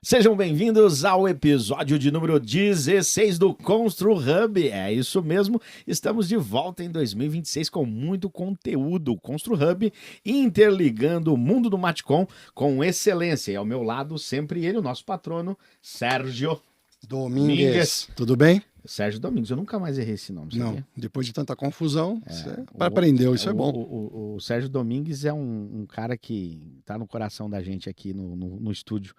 Sejam bem-vindos ao episódio de número 16 do Constru Hub. É isso mesmo, estamos de volta em 2026 com muito conteúdo. O Constru Hub interligando o mundo do Matcom com excelência. E ao meu lado, sempre ele, o nosso patrono, Sérgio Domingues. Tudo bem? Sérgio Domingues, eu nunca mais errei esse nome, sabia? Não, depois de tanta confusão, você aprendeu, isso é bom. O Sérgio Domingues é um cara que tá no coração da gente aqui no estúdio.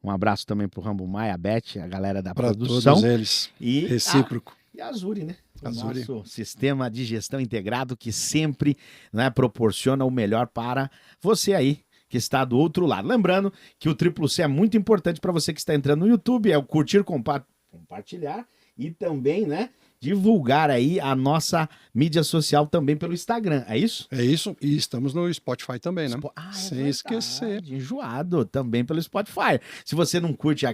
Um abraço também pro Rambo Maia, a Beth, a galera da produção. Para todos eles, recíproco. E a Azuri, né? O Azuri. nosso sistema de gestão integrado que sempre, né, proporciona o melhor para você aí que está do outro lado. Lembrando que o Triplo C é muito importante para você que está entrando no YouTube, é o curtir, compartilhar e também, né, divulgar aí a nossa mídia social também pelo Instagram, é isso? É isso, e estamos no Spotify também, né? Sem esquecer. Enjoado, também pelo Spotify. Se você não curte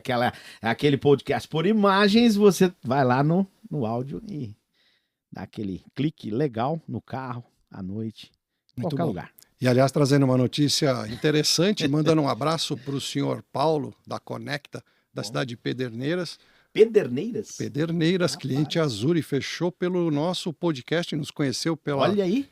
aquele podcast por imagens, você vai lá no áudio e dá aquele clique legal no carro, à noite, em Muito qualquer bom. lugar. E, aliás, trazendo uma notícia interessante, mandando um abraço para o senhor Paulo, da Conecta, da cidade de Pederneiras. Pederneiras? Pederneiras, cliente Azuri, fechou pelo nosso podcast, nos conheceu Olha aí.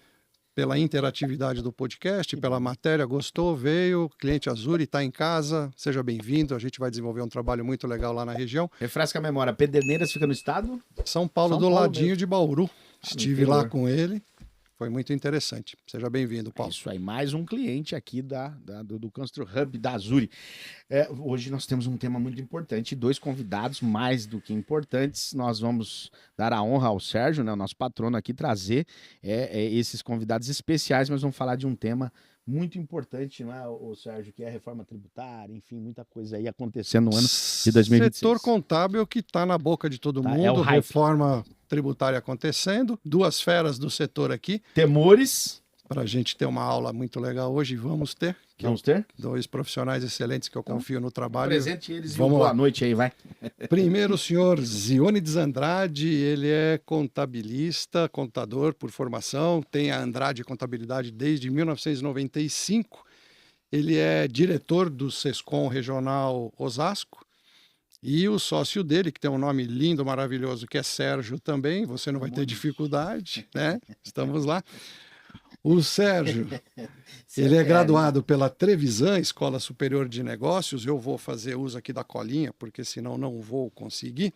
pela interatividade do podcast, pela matéria, gostou, veio, cliente Azuri, está em casa, seja bem-vindo, a gente vai desenvolver um trabalho muito legal lá na região. Refresca a memória, Pederneiras fica no estado? São Paulo, do ladinho mesmo de Bauru. Estive lá com ele, foi muito interessante. Seja bem-vindo, Paulo. Isso aí, mais um cliente aqui do Constru Hub da Azuri. Hoje nós temos um tema muito importante, 2 convidados mais do que importantes. Nós vamos dar a honra ao Sérgio, né, o nosso patrono aqui, trazer esses convidados especiais, mas vamos falar de um tema muito importante, não é, o Sérgio, que é a reforma tributária, enfim, muita coisa aí acontecendo no ano de 2026. Setor contábil que está na boca de todo mundo, reforma tributária acontecendo, 2 feras do setor aqui. Temores. Para a gente ter uma aula muito legal hoje, vamos ter. Vamos ter? 2 profissionais excelentes que eu confio no trabalho. Presente eles e boa noite aí, vai. Primeiro, o senhor Zionides Andrade, ele é contabilista, contador por formação, tem a Andrade Contabilidade desde 1995. Ele é diretor do Sescom Regional Osasco. E o sócio dele, que tem um nome lindo, maravilhoso, que é Sérgio também, você não vai ter dificuldade, né? Estamos lá. O Sérgio, ele é graduado pela Trevisan, Escola Superior de Negócios. Eu vou fazer uso aqui da colinha, porque senão não vou conseguir.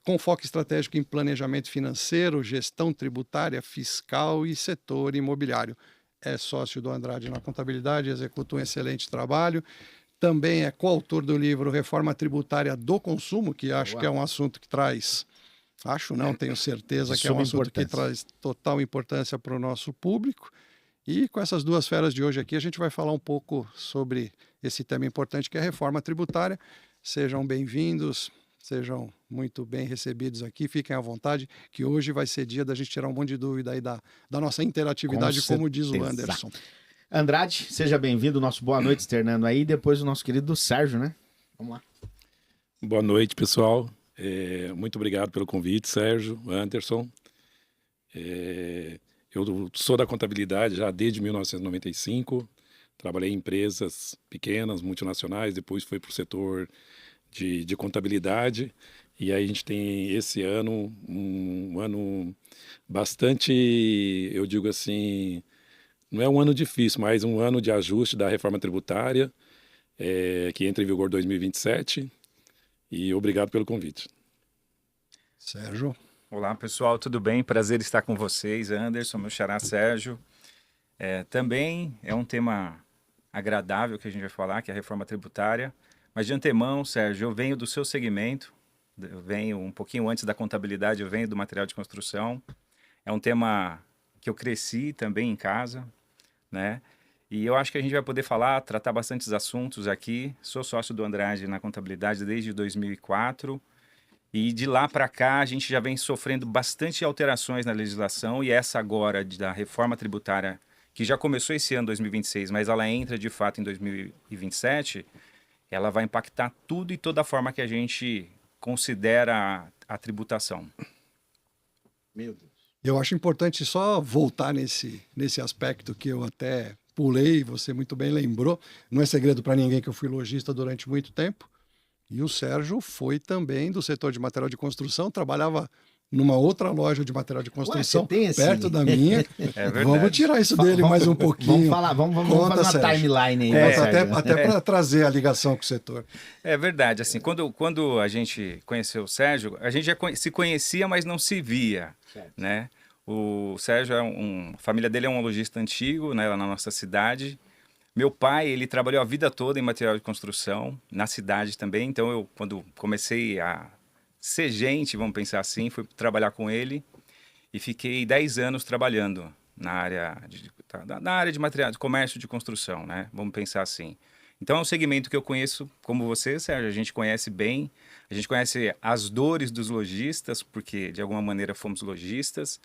Com foco estratégico em planejamento financeiro, gestão tributária, fiscal e setor imobiliário. É sócio do Andrade na contabilidade, executa um excelente trabalho. Também é coautor do livro Reforma Tributária do Consumo, que acho que é um assunto que traz... Acho não, tenho certeza que é um assunto que traz total importância para o nosso público. E com essas 2 feras de hoje aqui, a gente vai falar um pouco sobre esse tema importante que é a reforma tributária. Sejam bem-vindos, sejam muito bem recebidos aqui, fiquem à vontade, que hoje vai ser dia da gente tirar um monte de dúvida aí da nossa interatividade, como diz o Anderson. Andrade, seja bem-vindo, nosso boa noite externando aí, depois o nosso querido Sérgio, né? Vamos lá. Boa noite, pessoal. Muito obrigado pelo convite, Sérgio, Anderson. Eu sou da contabilidade já desde 1995, trabalhei em empresas pequenas, multinacionais, depois fui para o setor de contabilidade, e aí a gente tem esse ano, um ano bastante, eu digo assim, não é um ano difícil, mas um ano de ajuste da reforma tributária, que entra em vigor em 2027, e obrigado pelo convite. Sérgio. Olá, pessoal, tudo bem? Prazer estar com vocês. Anderson, meu xará Sérgio. Também é um tema agradável que a gente vai falar, que é a reforma tributária. Mas de antemão, Sérgio, eu venho do seu segmento, eu venho um pouquinho antes da contabilidade, eu venho do material de construção. É um tema que eu cresci também em casa, né? E eu acho que a gente vai poder tratar bastantes assuntos aqui. Sou sócio do Andrade na contabilidade desde 2004. E de lá para cá a gente já vem sofrendo bastante alterações na legislação, e essa agora da reforma tributária, que já começou esse ano, 2026, mas ela entra de fato em 2027, ela vai impactar tudo e toda a forma que a gente considera a tributação. Meu Deus. Eu acho importante só voltar nesse aspecto que eu até pulei, você muito bem lembrou. Não é segredo para ninguém que eu fui lojista durante muito tempo. E o Sérgio foi também do setor de material de construção, trabalhava numa outra loja de material de construção, perto da minha. Vamos tirar isso dele mais um pouquinho. Vamos falar, vamos fazer uma timeline aí. Até para trazer a ligação com o setor. É verdade, assim, quando a gente conheceu o Sérgio, a gente já se conhecia, mas não se via, né? O Sérgio, a família dele é um lojista antigo, né, lá na nossa cidade. Meu pai, ele trabalhou a vida toda em material de construção, na cidade também. Então, eu, quando comecei a ser gente, vamos pensar assim, fui trabalhar com ele e fiquei 10 anos trabalhando na área de material, de comércio de construção, né? Vamos pensar assim. Então, é um segmento que eu conheço, como você, Sérgio, a gente conhece bem. A gente conhece as dores dos lojistas, porque, de alguma maneira, fomos lojistas.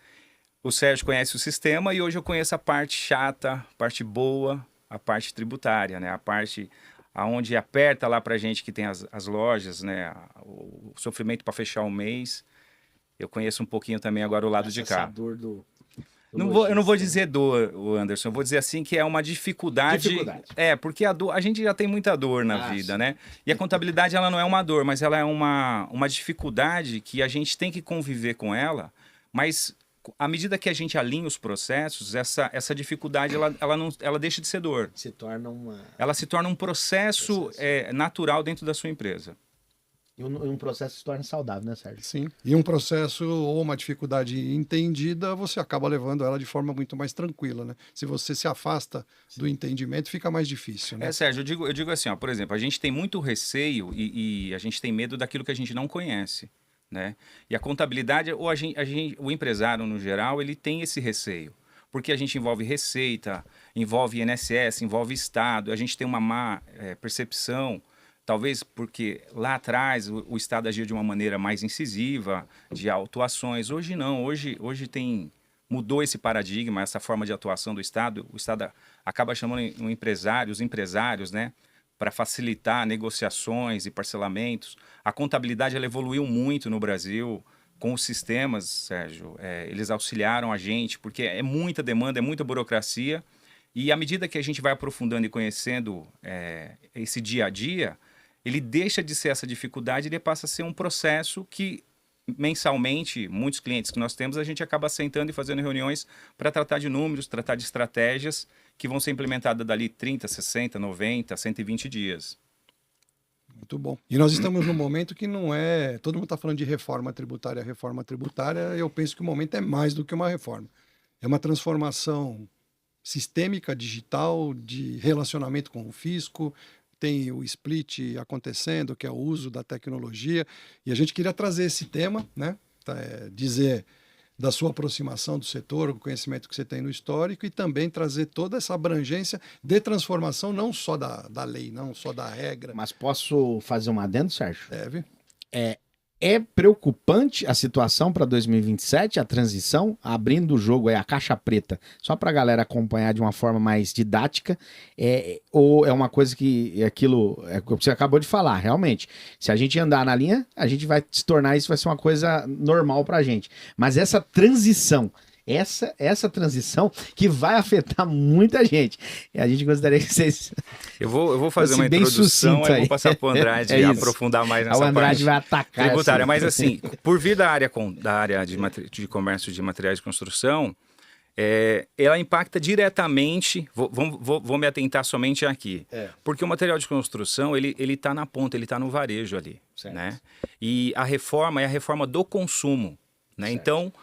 O Sérgio conhece o sistema e hoje eu conheço a parte chata, a parte boa, a parte tributária, né? A parte aonde aperta lá para gente que tem as lojas, né? O sofrimento para fechar o mês. Eu conheço um pouquinho também agora o lado de cá. Dor do eu não vou dizer dor, Anderson. Eu vou dizer assim que é uma dificuldade. Porque a gente já tem muita dor na vida, né? E a contabilidade, ela não é uma dor, mas ela é uma dificuldade que a gente tem que conviver com ela, mas à medida que a gente alinha os processos, essa dificuldade ela deixa de ser dor. Ela se torna um processo natural dentro da sua empresa. E um processo se torna saudável, né, Sérgio? Sim. E um processo ou uma dificuldade entendida, você acaba levando ela de forma muito mais tranquila, né? Se você se afasta do entendimento, fica mais difícil, né? Sérgio, eu digo assim, ó, por exemplo, a gente tem muito receio e a gente tem medo daquilo que a gente não conhece. Né? E a contabilidade, o empresário no geral, ele tem esse receio, porque a gente envolve receita, envolve INSS, envolve Estado, a gente tem uma má percepção, talvez porque lá atrás o Estado agia de uma maneira mais incisiva, de autuações. Hoje não, hoje mudou esse paradigma, essa forma de atuação do Estado. O Estado acaba chamando os empresários, né? Para facilitar negociações e parcelamentos. A contabilidade ela evoluiu muito no Brasil com os sistemas, Sérgio. Eles auxiliaram a gente, porque é muita demanda, é muita burocracia. E à medida que a gente vai aprofundando e conhecendo esse dia a dia, ele deixa de ser essa dificuldade e ele passa a ser um processo que, mensalmente, muitos clientes que nós temos, a gente acaba sentando e fazendo reuniões para tratar de números, tratar de estratégias que vão ser implementadas dali 30, 60, 90, 120 dias. Muito bom. E nós estamos num momento que não é... Todo mundo está falando de reforma tributária. Eu penso que o momento é mais do que uma reforma. É uma transformação sistêmica, digital, de relacionamento com o fisco. Tem o split acontecendo, que é o uso da tecnologia. E a gente queria trazer esse tema, né? Dizer da sua aproximação do setor, o conhecimento que você tem no histórico e também trazer toda essa abrangência de transformação, não só da lei, não só da regra. Mas posso fazer um adendo, Sérgio? Deve. É preocupante a situação para 2027, a transição, abrindo o jogo aí, a caixa preta, só para a galera acompanhar de uma forma mais didática, ou é uma coisa que aquilo é o que você acabou de falar, realmente. Se a gente andar na linha, a gente vai se tornar isso, vai ser uma coisa normal para a gente. Mas essa transição, essa transição que vai afetar muita gente. E a gente gostaria que vocês... Eu vou fazer uma introdução, aí vou passar para o Andrade aprofundar mais nessa parte. O Andrade vai atacar tributária. Mas assim, por vir da área de comércio de materiais de construção, ela impacta diretamente, vou me atentar somente aqui, porque o material de construção, ele está na ponta, ele está no varejo ali, né? E a reforma é a reforma do consumo, né? Então,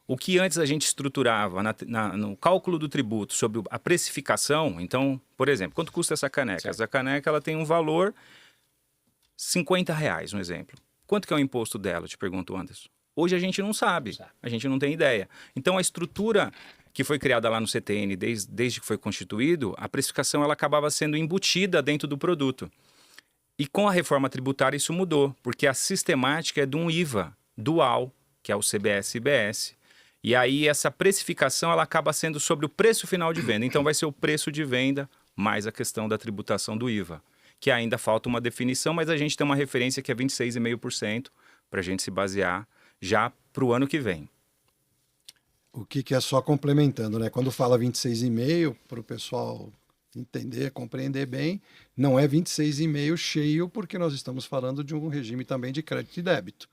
o que antes a gente estruturava no cálculo do tributo sobre a precificação, então, por exemplo, quanto custa essa caneca? Certo. Essa caneca ela tem um valor R$50, um exemplo. Quanto que é o imposto dela, eu te pergunto, Anderson? Hoje a gente não sabe, a gente não tem ideia. Então a estrutura que foi criada lá no CTN desde que foi constituído, a precificação ela acabava sendo embutida dentro do produto. E com a reforma tributária isso mudou, porque a sistemática é de um IVA dual, que é o CBS-IBS. E aí essa precificação ela acaba sendo sobre o preço final de venda. Então vai ser o preço de venda mais a questão da tributação do IVA, que ainda falta uma definição, mas a gente tem uma referência que é 26,5% para a gente se basear já para o ano que vem. O que é só complementando, né? Quando fala 26,5%, para o pessoal entender, compreender bem, não é 26,5 cheio, porque nós estamos falando de um regime também de crédito e débito.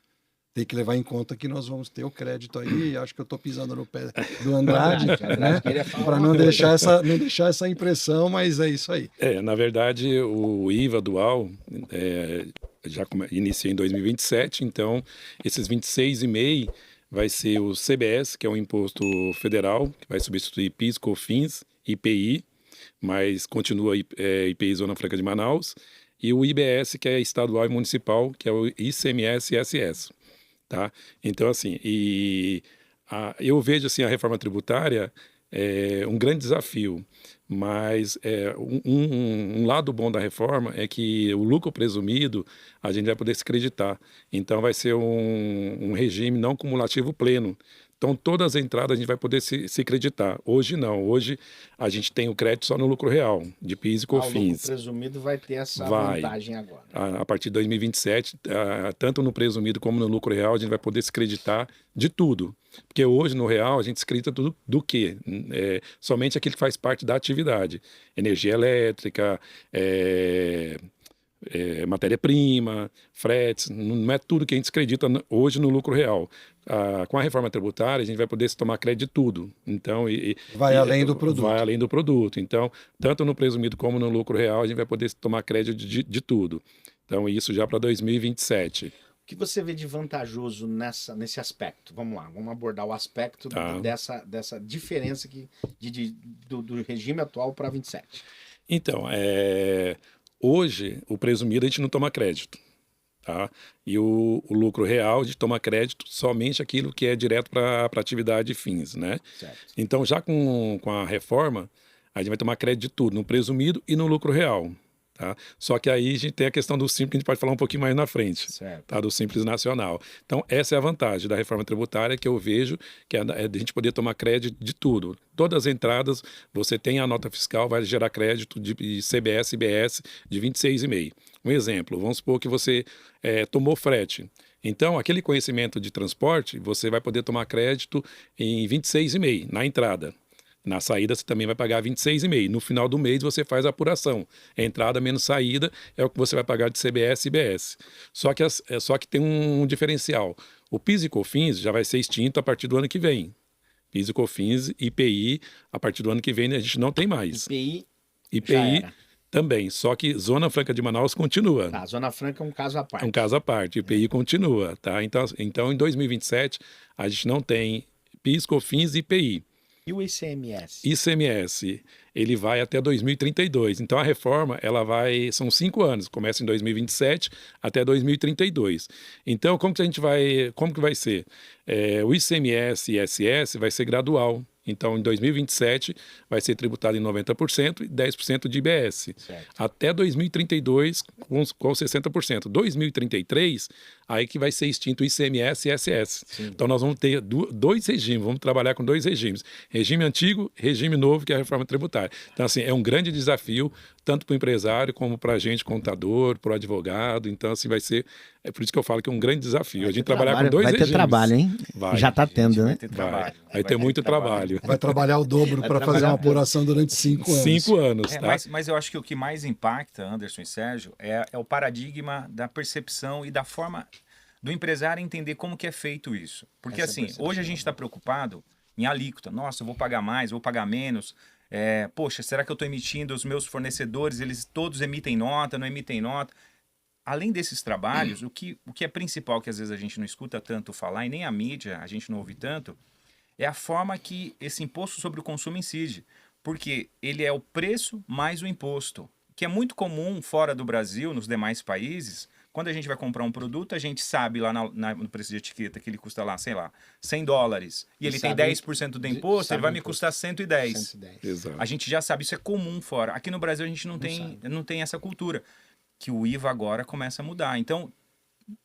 Tem que levar em conta que nós vamos ter o crédito aí, acho que eu estou pisando no pé do Andrade, né? Para não deixar essa impressão, mas é isso aí. Na verdade, o IVA dual inicia em 2027, então esses 26,5 vai ser o CBS, que é um imposto federal, que vai substituir PIS, COFINS, IPI, mas continua IPI Zona Franca de Manaus, e o IBS, que é estadual e municipal, que é o ICMS e ISS. Tá? Então, assim, eu vejo assim, a reforma tributária um grande desafio, mas um lado bom da reforma é que o lucro presumido a gente vai poder se creditar. Então, vai ser um regime não cumulativo pleno. Então, todas as entradas a gente vai poder se creditar. Hoje não. Hoje a gente tem o crédito só no lucro real, de PIS e COFINS. O lucro presumido vai ter essa vantagem agora. A partir de 2027, tanto no presumido como no lucro real, a gente vai poder se creditar de tudo. Porque hoje, no real, a gente se credita do quê? Somente aquilo que faz parte da atividade. Energia elétrica, matéria-prima, fretes, não é tudo que a gente acredita hoje no lucro real. Com a reforma tributária, a gente vai poder se tomar crédito de tudo. Então, vai além do produto. Vai além do produto. Então, tanto no presumido como no lucro real, a gente vai poder se tomar crédito de tudo. Então, isso já para 2027. O que você vê de vantajoso nesse aspecto? Vamos lá, vamos abordar o aspecto dessa diferença do regime atual para 27. Então, hoje, o presumido a gente não toma crédito, tá? E o lucro real a gente toma crédito somente aquilo que é direto para atividade e fins, né? Certo. Então, já com a reforma, a gente vai tomar crédito de tudo, no presumido e no lucro real, tá? Só que aí a gente tem a questão do Simples, que a gente pode falar um pouquinho mais na frente, certo, tá? Do Simples Nacional. Então, essa é a vantagem da reforma tributária que eu vejo, que é de a gente poder tomar crédito de tudo. Todas as entradas, você tem a nota fiscal, vai gerar crédito de CBS e IBS de 26,5. Um exemplo, vamos supor que você tomou frete. Então, aquele conhecimento de transporte, você vai poder tomar crédito em 26,5 na entrada. Na saída, você também vai pagar 26,5. No final do mês, você faz a apuração. Entrada menos saída é o que você vai pagar de CBS e IBS. Só que tem um diferencial. O PIS e COFINS já vai ser extinto a partir do ano que vem. PIS e COFINS, IPI, a partir do ano que vem a gente não tem mais. IPI também, só que Zona Franca de Manaus continua. Tá, Zona Franca é um caso à parte. É um caso à parte, IPI continua, tá? Então, em 2027, a gente não tem PIS, COFINS e IPI. E o ICMS? ICMS, ele vai até 2032. Então, a reforma, são 5 anos, começa em 2027 até 2032. Então, como que vai ser? O ICMS e ISS vai ser gradual. Então, em 2027, vai ser tributado em 90% e 10% de IBS. Certo. Até 2032, com 60%. 2033, aí que vai ser extinto o ICMS e ISS. Sim. Então, nós vamos ter dois regimes, vamos trabalhar com 2 regimes. Regime antigo, regime novo, que é a reforma tributária. Então, assim, é um grande desafio, tanto para o empresário, como para a gente, contador, para o advogado. Então, assim, vai ser... É por isso que eu falo que é um grande desafio. A gente trabalhar com 2 regimes. Vai ter trabalho, hein? Vai. Já está tendo, né? Vai ter muito trabalho. Vai trabalhar o dobro para fazer uma apuração durante 5 anos. 5 anos, tá? Mas eu acho que o que mais impacta, Anderson e Sérgio, é o paradigma da percepção e da forma do empresário entender como que é feito isso. Porque assim, hoje a gente está preocupado em alíquota. Nossa, eu vou pagar mais, vou pagar menos. Poxa, será que eu estou emitindo? Os meus fornecedores, eles todos emitem nota, não emitem nota? Além desses trabalhos, o que é principal, que às vezes a gente não escuta tanto falar, e nem a mídia, a gente não ouve tanto, é a forma que esse imposto sobre o consumo incide. Porque ele é o preço mais o imposto, que é muito comum fora do Brasil, nos demais países. Quando a gente vai comprar um produto, a gente sabe lá no preço de etiqueta que ele custa lá, sei lá, $100. E ele tem 10% do imposto, ele vai me custar 110. 110. Exato. A gente já sabe, isso é comum fora. Aqui no Brasil a gente não tem essa cultura, que o IVA agora começa a mudar. Então,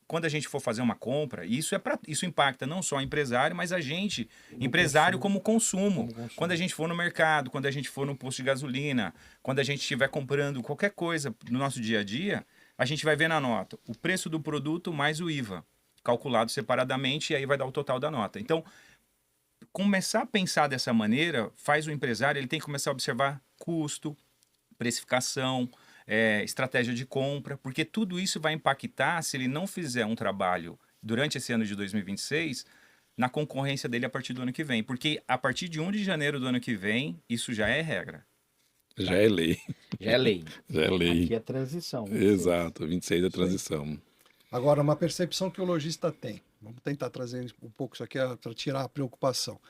quando a gente for fazer uma compra, isso impacta não só o empresário, mas a gente, empresário como consumo. Quando a gente for no mercado, quando a gente for no posto de gasolina, quando a gente estiver comprando qualquer coisa no nosso dia a dia, a gente vai ver na nota o preço do produto mais o IVA, calculado separadamente, e aí vai dar o total da nota. Então, começar a pensar dessa maneira faz o empresário, ele tem que começar a observar custo, precificação, estratégia de compra, porque tudo isso vai impactar se ele não fizer um trabalho durante esse ano de 2026 na concorrência dele a partir do ano que vem. Porque a partir de 1 de janeiro do ano que vem, isso já é regra. Já é lei. Já é lei. Já é lei. Aqui é transição. Exato, 26 é transição. Agora, uma percepção que o lojista tem. Vamos tentar trazer um pouco isso aqui para tirar a preocupação.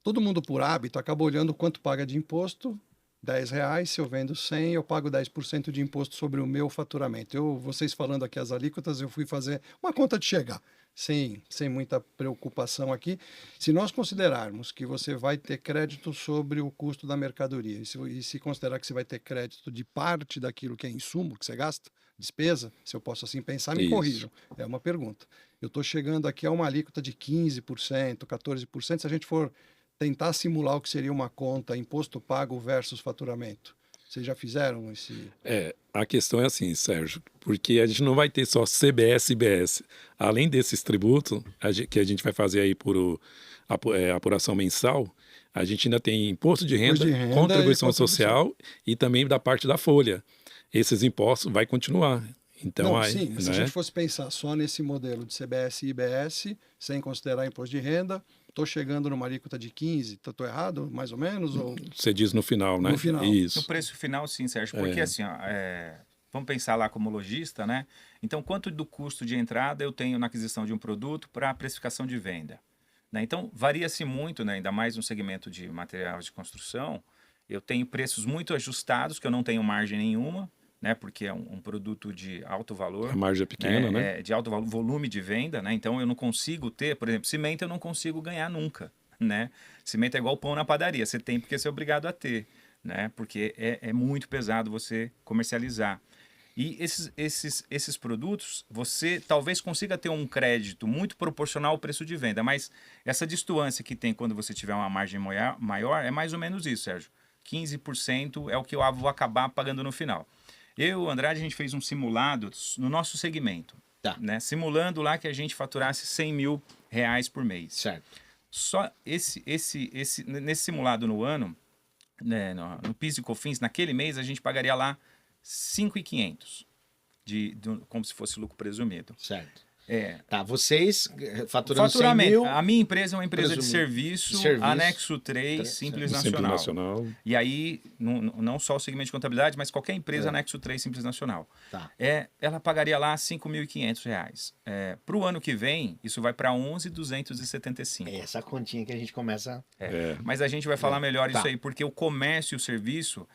Todo mundo, por hábito, acaba olhando quanto paga de imposto. R$10, se eu vendo 100, eu pago 10% de imposto sobre o meu faturamento. Vocês falando aqui as alíquotas, eu fui fazer uma conta de chegar, sem muita preocupação aqui. Se nós considerarmos que você vai ter crédito sobre o custo da mercadoria, e se considerar que você vai ter crédito de parte daquilo que é insumo, que você gasta, despesa, se eu posso assim pensar, me corrijam. É uma pergunta. Eu estou chegando aqui a uma alíquota de 15%, 14%, se a gente for tentar simular o que seria uma conta imposto pago versus faturamento. Vocês já fizeram esse... A questão é assim, Sérgio, porque a gente não vai ter só CBS e IBS. Além desses tributos que a gente vai fazer aí por apuração mensal, a gente ainda tem imposto de renda, contribuição social e também da parte da folha. Esses impostos vai continuar. Então, não, aí, sim, mas se a né? gente fosse pensar só nesse modelo de CBS e IBS, sem considerar imposto de renda, estou chegando numa alíquota de 15%, estou errado, mais ou menos? Ou... Você diz no final, né? No final. Isso. No preço final, sim, Sérgio, porque assim, ó, vamos pensar lá como lojista, né? Então, quanto do custo de entrada eu tenho na aquisição de um produto para a precificação de venda? Né? Então, varia-se muito, né? Ainda mais no segmento de material de construção, eu tenho preços muito ajustados, que eu não tenho margem nenhuma, né? Porque é um produto de alto valor. A margem é pequena, né? De alto valor, volume de venda, né? Então eu não consigo ter, por exemplo, cimento eu não consigo ganhar nunca, né? Cimento é igual pão na padaria, você tem porque você é obrigado a ter, né? Porque é muito pesado você comercializar. E esses produtos, você talvez consiga ter um crédito muito proporcional ao preço de venda, mas essa distância que tem quando você tiver uma margem maior é mais ou menos isso, Sérgio. 15% é o que eu vou acabar pagando no final. Eu, Andrade, a gente fez um simulado no nosso segmento, né? Simulando lá que a gente faturasse R$100 mil por mês. Certo. Só nesse simulado no ano, né, no PIS e COFINS, naquele mês a gente pagaria lá R$5.500, como se fosse lucro presumido. Certo. Tá, vocês faturando Faturamento. 100 mil... A minha empresa é uma empresa de serviço, anexo 3, Simples Nacional. E aí, não só o segmento de contabilidade, mas qualquer empresa anexo 3, Simples Nacional. Tá. Ela pagaria lá R$5.500. Para o ano que vem, isso vai para R$11.275. É essa continha que a gente começa... Mas a gente vai falar melhor isso aí, porque o comércio e o serviço,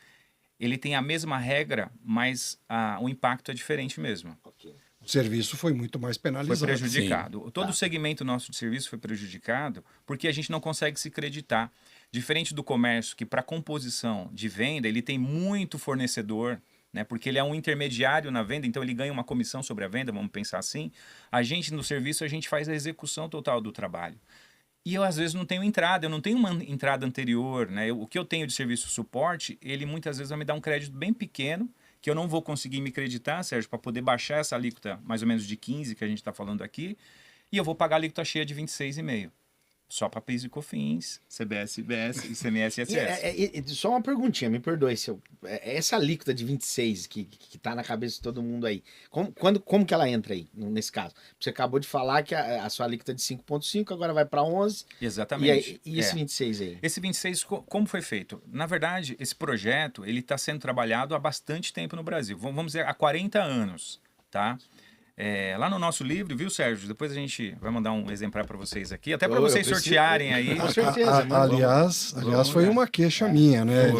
ele tem a mesma regra, mas o impacto é diferente mesmo. Ok. O serviço foi muito mais penalizado. Foi prejudicado. Sim. Todo o segmento nosso de serviço foi prejudicado porque a gente não consegue se creditar. Diferente do comércio, que para composição de venda, ele tem muito fornecedor, né? Porque ele é um intermediário na venda, então ele ganha uma comissão sobre a venda, vamos pensar assim. A gente, no serviço, a gente faz a execução total do trabalho. E eu, às vezes, não tenho entrada, eu não tenho uma entrada anterior, né? O que eu tenho de serviço suporte, ele muitas vezes vai me dar um crédito bem pequeno, que eu não vou conseguir me creditar, Sérgio, para poder baixar essa alíquota mais ou menos de 15% que a gente está falando aqui, e eu vou pagar a alíquota cheia de 26,5%. Só para PIS e COFINS, CBS, IBS, ICMS e ISS. Só uma perguntinha, me perdoe. Essa alíquota de 26 que tá na cabeça de todo mundo aí, como que ela entra aí, nesse caso? Você acabou de falar que a sua alíquota é de 5,5, agora vai para 11. Exatamente. E esse 26 aí? Esse 26, como foi feito? Na verdade, esse projeto ele está sendo trabalhado há bastante tempo no Brasil. Vamos dizer, há 40 anos, tá? Lá no nosso livro, viu, Sérgio? Depois a gente vai mandar um exemplar para vocês aqui, até para vocês sortearem aí. Com certeza. Aliás, foi uma queixa minha, né?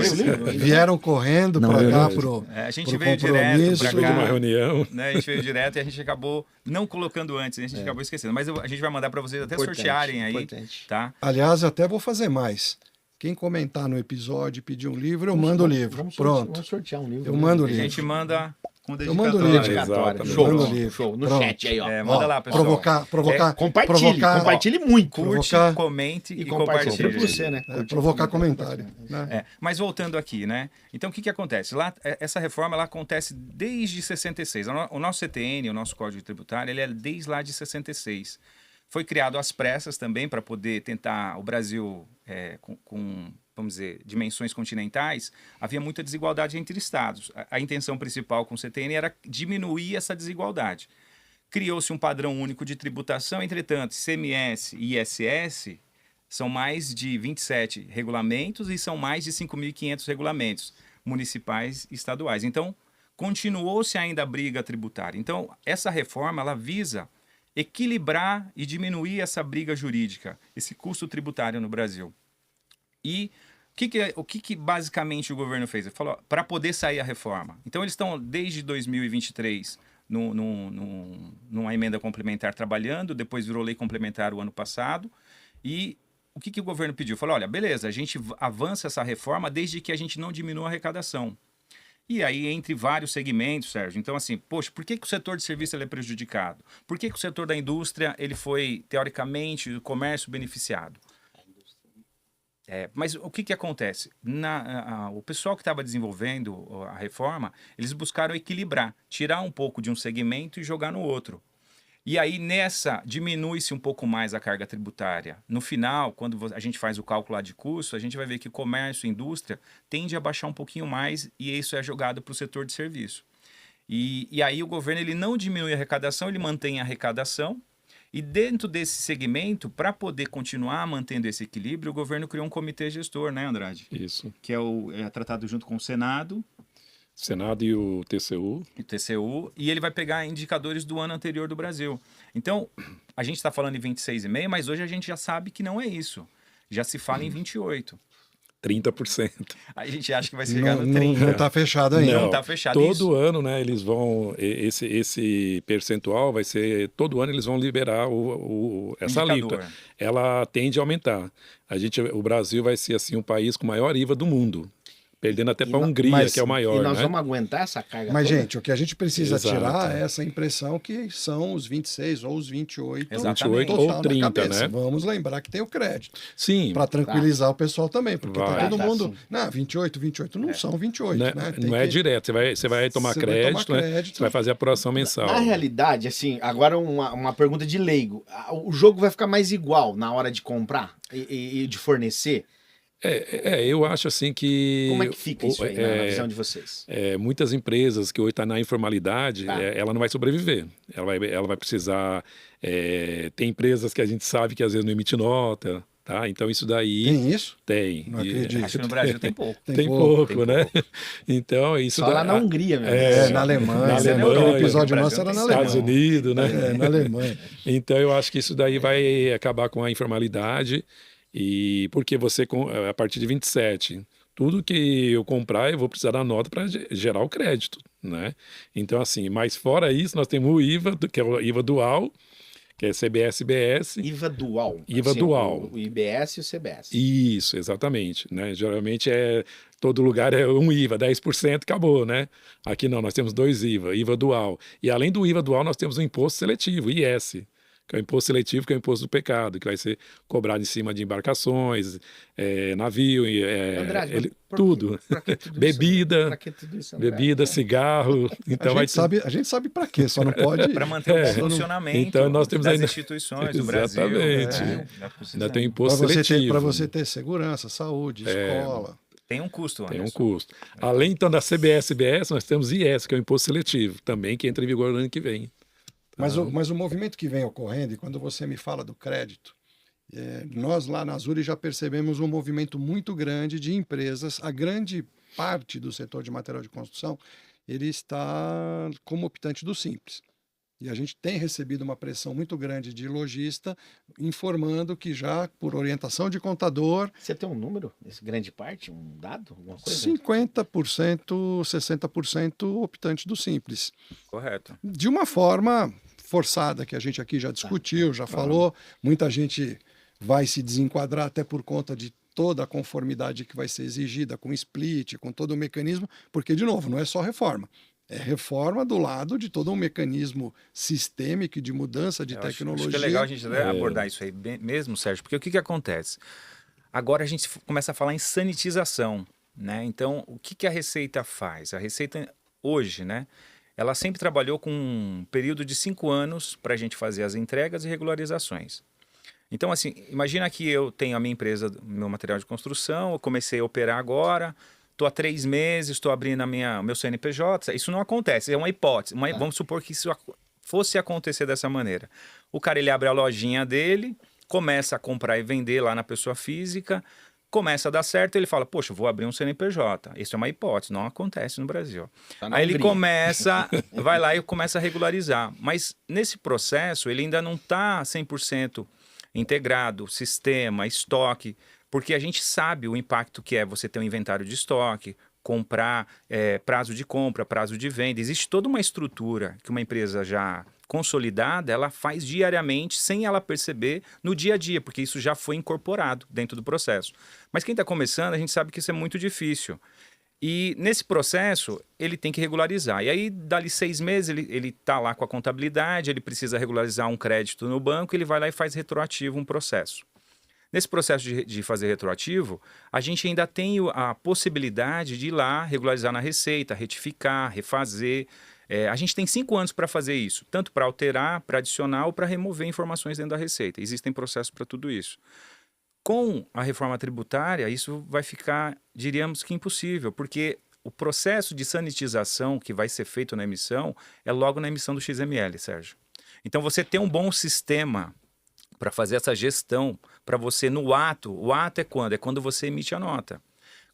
Vieram correndo para cá pro a gente veio direto para cá. Uma reunião. Né? A gente veio direto e a gente acabou não colocando antes, a gente acabou esquecendo. Mas a gente vai mandar para vocês até sortearem aí, tá? Aliás, até vou fazer mais. Quem comentar no episódio e pedir um livro, eu mando o livro. Pronto. Vamos sortear um livro. Eu mando o livro. A gente manda... Eu mando o livro. Show. No chat aí, ó. Manda lá, pessoal. Provocar. Compartilhe muito. Curte, comente e compartilhe. Pra você, né? Provocar comentário. Né? Mas voltando aqui, né? Então, o que acontece? Lá, essa reforma ela acontece desde 66. O nosso CTN, o nosso Código Tributário, ele é desde lá de 66. Foi criado às pressas também para poder tentar o Brasil com, vamos dizer, dimensões continentais. Havia muita desigualdade entre estados. A intenção principal com o CTN era diminuir essa desigualdade. Criou-se um padrão único de tributação, entretanto, ICMS e ISS são mais de 27 regulamentos e são mais de 5.500 regulamentos municipais e estaduais. Então, continuou-se ainda a briga tributária. Então, essa reforma ela visa equilibrar e diminuir essa briga jurídica, esse custo tributário no Brasil. E o que basicamente o governo fez? Ele falou, para poder sair a reforma. Então, eles estão, desde 2023, numa emenda complementar trabalhando, depois virou lei complementar o ano passado, e o que o governo pediu? Falou, olha, beleza, a gente avança essa reforma desde que a gente não diminua a arrecadação. E aí, entre vários segmentos, Sérgio, então assim, poxa, por que o setor de serviço ele é prejudicado? Por que o setor da indústria ele foi, teoricamente, o comércio beneficiado? Mas o que acontece? O pessoal que estava desenvolvendo a reforma, eles buscaram equilibrar, tirar um pouco de um segmento e jogar no outro. E aí, diminui-se um pouco mais a carga tributária. No final, quando a gente faz o cálculo lá de custo, a gente vai ver que comércio e indústria tende a baixar um pouquinho mais e isso é jogado para o setor de serviço. E aí o governo ele não diminui a arrecadação, ele mantém a arrecadação. E dentro desse segmento, para poder continuar mantendo esse equilíbrio, o governo criou um comitê gestor, né, Andrade? Isso. Que é tratado junto com o Senado. Senado e o TCU. E ele vai pegar indicadores do ano anterior do Brasil. Então, a gente está falando em 26,5, mas hoje a gente já sabe que não é isso. Já se fala em 28. 30%. A gente acha que vai chegar no 30%. Não está fechado ainda. Não está fechado todo isso. ano, né, eles vão... Esse percentual vai ser... Todo ano eles vão liberar essa alíquota. Ela tende a aumentar. O Brasil vai ser, assim, o país com maior IVA do mundo. Perdendo até para a Hungria, que é o maior. E nós né? vamos aguentar essa carga Mas, toda? gente, o que a gente precisa Exato. tirar é essa impressão que são os 26 ou os 28. Exatamente. 28 ou 30, né? Vamos lembrar que tem o crédito. Sim. Para tranquilizar o pessoal também, porque Vai. tá todo mundo... Sim. Não, 28 não são 28, Né? né? Não é direto. Você vai tomar Você vai crédito, tomar né? crédito. Você vai fazer a apuração mensal. Na realidade, assim, agora uma pergunta de leigo. O jogo vai ficar mais igual na hora de comprar e de fornecer? Eu acho assim que... Como é que fica isso aí na visão de vocês? Muitas empresas que hoje estão na informalidade, ela não vai sobreviver. Ela vai precisar... tem empresas que a gente sabe que às vezes não emite nota, tá? Então isso daí... Tem isso? Tem. Não acredito. Acho que no Brasil tem pouco. Tem pouco, né? Então isso... Só lá na Hungria mesmo. Na Alemanha. Na Aquele Alemanha, episódio no nosso Brasil era na tem Alemanha. Estados Unidos, né? Na Alemanha. Então eu acho que isso daí vai acabar com a informalidade. E porque a partir de 27, tudo que eu comprar, eu vou precisar da nota para gerar o crédito, né? Então, assim, mas fora isso, nós temos o IVA, que é o IVA dual, que é CBS, IBS. IVA dual. IVA assim, dual. O IBS e o CBS. Isso, exatamente, né? Geralmente todo lugar é um IVA, 10% acabou, né? Aqui não, nós temos 2 IVA dual. E além do IVA dual, nós temos o imposto seletivo, IS, que é o imposto seletivo, que é o imposto do pecado, que vai ser cobrado em cima de embarcações, navio, Andrade, tudo. Pra que tudo Bebida, isso? Pra que tudo isso, Andrade? bebida, cigarro. Então A gente sabe para quê, só não pode... Para manter o bom funcionamento então nós temos das ainda... instituições do Brasil. Exatamente. Ainda tem imposto Para seletivo. você ter segurança, saúde, escola. Tem um custo, Tem um Anderson. custo. Além, então, da CBS e IBS, nós temos IS, que é o imposto seletivo, também que entra em vigor no ano que vem. Mas o movimento que vem ocorrendo, e quando você me fala do crédito, nós lá na Azul já percebemos um movimento muito grande de empresas. A grande parte do setor de material de construção, ele está como optante do Simples. E a gente tem recebido uma pressão muito grande de lojista, informando que já, por orientação de contador... Você tem um número, esse grande parte, um dado, alguma coisa? 50%, 60% optante do Simples. Correto. De uma forma forçada, que a gente aqui já discutiu, já falou. Muita gente vai se desenquadrar até por conta de toda a conformidade que vai ser exigida com split, com todo o mecanismo, porque, de novo, não é só reforma. É reforma do lado de todo um mecanismo sistêmico de mudança de tecnologia. Acho que é legal a gente abordar isso aí mesmo, Sérgio, porque o que acontece? Agora a gente começa a falar em sanitização, né? Então, o que a Receita faz? A Receita hoje, né? ela sempre trabalhou com um período de 5 anos para a gente fazer as entregas e regularizações. Então, assim, imagina que eu tenho a minha empresa, meu material de construção, eu comecei a operar agora, estou há 3 meses, estou abrindo meu CNPJ. Isso não acontece, é uma hipótese. Vamos supor que isso fosse acontecer dessa maneira. O cara, ele abre a lojinha dele, começa a comprar e vender lá na pessoa física, começa a dar certo, ele fala, poxa, vou abrir um CNPJ. Isso é uma hipótese, não acontece no Brasil. Aí ele vai lá e começa a regularizar. Mas nesse processo, ele ainda não está 100% integrado, sistema, estoque, porque a gente sabe o impacto que é você ter um inventário de estoque, comprar, prazo de compra, prazo de venda. Existe toda uma estrutura que uma empresa já consolidada, ela faz diariamente, sem ela perceber, no dia a dia, porque isso já foi incorporado dentro do processo. Mas quem está começando, a gente sabe que isso é muito difícil. E nesse processo, ele tem que regularizar. E aí, dali 6 meses, ele está lá com a contabilidade, ele precisa regularizar um crédito no banco, ele vai lá e faz retroativo um processo. Nesse processo de fazer retroativo, a gente ainda tem a possibilidade de ir lá, regularizar na Receita, retificar, refazer. A gente tem 5 anos para fazer isso, tanto para alterar, para adicionar ou para remover informações dentro da Receita. Existem processos para tudo isso. Com a reforma tributária, isso vai ficar, diríamos que impossível, porque o processo de sanitização que vai ser feito na emissão é logo na emissão do XML, Sérgio. Então, você tem um bom sistema para fazer essa gestão, para você no ato. O ato é quando? É quando você emite a nota.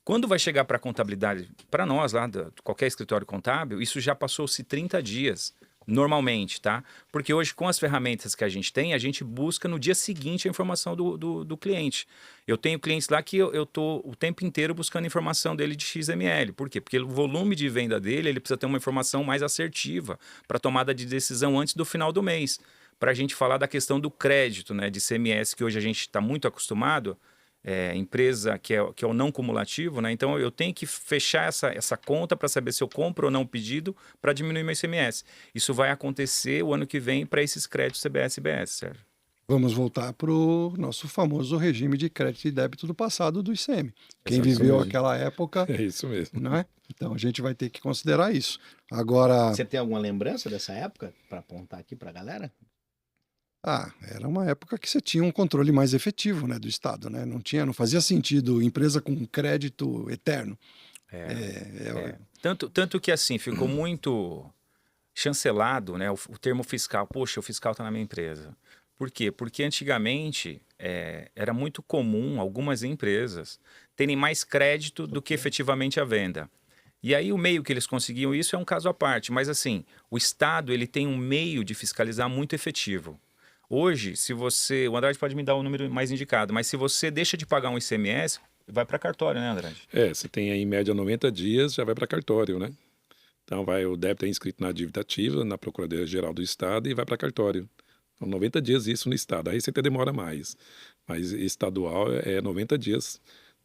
Quando vai chegar para a contabilidade, para nós lá, qualquer escritório contábil, isso já passou-se 30 dias, normalmente, tá? Porque hoje, com as ferramentas que a gente busca no dia seguinte a informação do cliente. Eu tenho clientes lá que eu estou o tempo inteiro buscando informação dele de XML. Por quê? Porque o volume de venda dele, ele precisa ter uma informação mais assertiva para tomada de decisão antes do final do mês. Para a gente falar da questão do crédito, né, de CMS, que hoje a gente está muito acostumado, empresa que é o não cumulativo, né? Então eu tenho que fechar essa conta para saber se eu compro ou não o pedido para diminuir meu ICMS. Isso vai acontecer o ano que vem para esses créditos CBS e BS, Sérgio. Vamos voltar para o nosso famoso regime de crédito e débito do passado do ICM. Quem viveu aquela época... É isso mesmo. Não é? Então a gente vai ter que considerar isso. Agora... Você tem alguma lembrança dessa época para apontar aqui para a galera? Era uma época que você tinha um controle mais efetivo, né, do Estado, né? Não fazia sentido empresa com crédito eterno. Tanto que assim, ficou muito chancelado, né, o termo fiscal. Poxa, o fiscal está na minha empresa. Por quê? Porque antigamente era muito comum algumas empresas terem mais crédito do que efetivamente a venda. E aí o meio que eles conseguiam isso é um caso à parte. Mas assim, o Estado ele tem um meio de fiscalizar muito efetivo. Hoje, o Andrade pode me dar o número mais indicado, mas se você deixa de pagar um ICMS, vai para cartório, né, Andrade? Você tem aí em média 90 dias, já vai para cartório, né? Então o débito é inscrito na dívida ativa, na Procuradoria-Geral do Estado e vai para cartório. Então 90 dias isso no Estado, a Receita demora mais, mas estadual é 90 dias,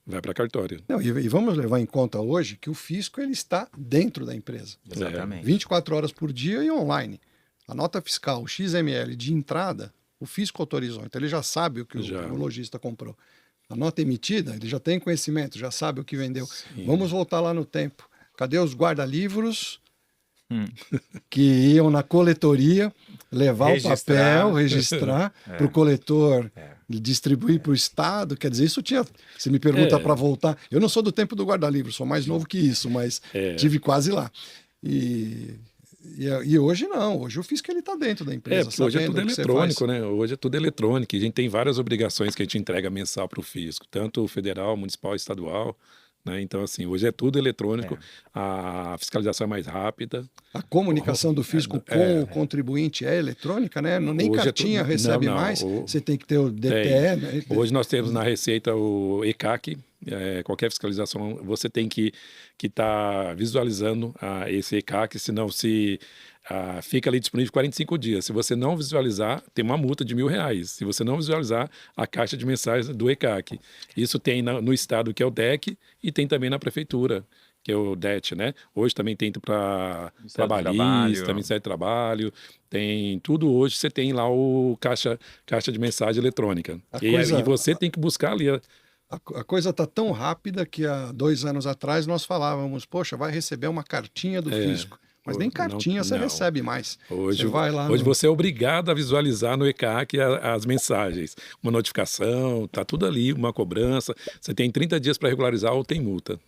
vai para cartório. Não, e vamos levar em conta hoje que o fisco ele está dentro da empresa. Exatamente. 24 horas por dia e online. A nota fiscal, o XML de entrada, o fisco autorizou. Então ele já sabe o que o lojista comprou. A nota emitida, ele já tem conhecimento, já sabe o que vendeu. Sim. Vamos voltar lá no tempo. Cadê os guarda-livros que iam na coletoria levar o papel, registrar para o coletor distribuir para o Estado? Quer dizer, isso tinha... Você me pergunta para voltar. Eu não sou do tempo do guarda-livro, sou mais novo que isso, mas tive quase lá. E hoje não, hoje o fisco ele está dentro da empresa. Hoje é tudo eletrônico, né? Hoje é tudo eletrônico. E a gente tem várias obrigações que a gente entrega mensal para o fisco, tanto federal, municipal, estadual. Né? Então, assim, hoje é tudo eletrônico, a fiscalização é mais rápida. A comunicação do fisco com o contribuinte é eletrônica, né? Nem hoje cartinha recebe mais, você tem que ter o DTE. Né? Hoje nós temos na Receita o ECAC, qualquer fiscalização você tem que estar visualizando esse ECAC, senão fica ali disponível 45 dias. Se você não visualizar, tem uma multa de R$1.000. Se você não visualizar a caixa de mensagens do ECAC. Isso tem no estado, que é o DEC, e tem também na prefeitura, que é o DET, né? Hoje também tem para trabalhista, Ministério do Trabalho, tem tudo hoje, você tem lá o caixa de mensagem eletrônica. E você tem que buscar ali. A coisa está tão rápida que há 2 anos atrás nós falávamos, poxa, vai receber uma cartinha do fisco. Mas nem cartinha você recebe mais. Hoje, você vai lá você é obrigado a visualizar no ECAC as mensagens. Uma notificação, tá tudo ali, uma cobrança. Você tem 30 dias para regularizar ou tem multa.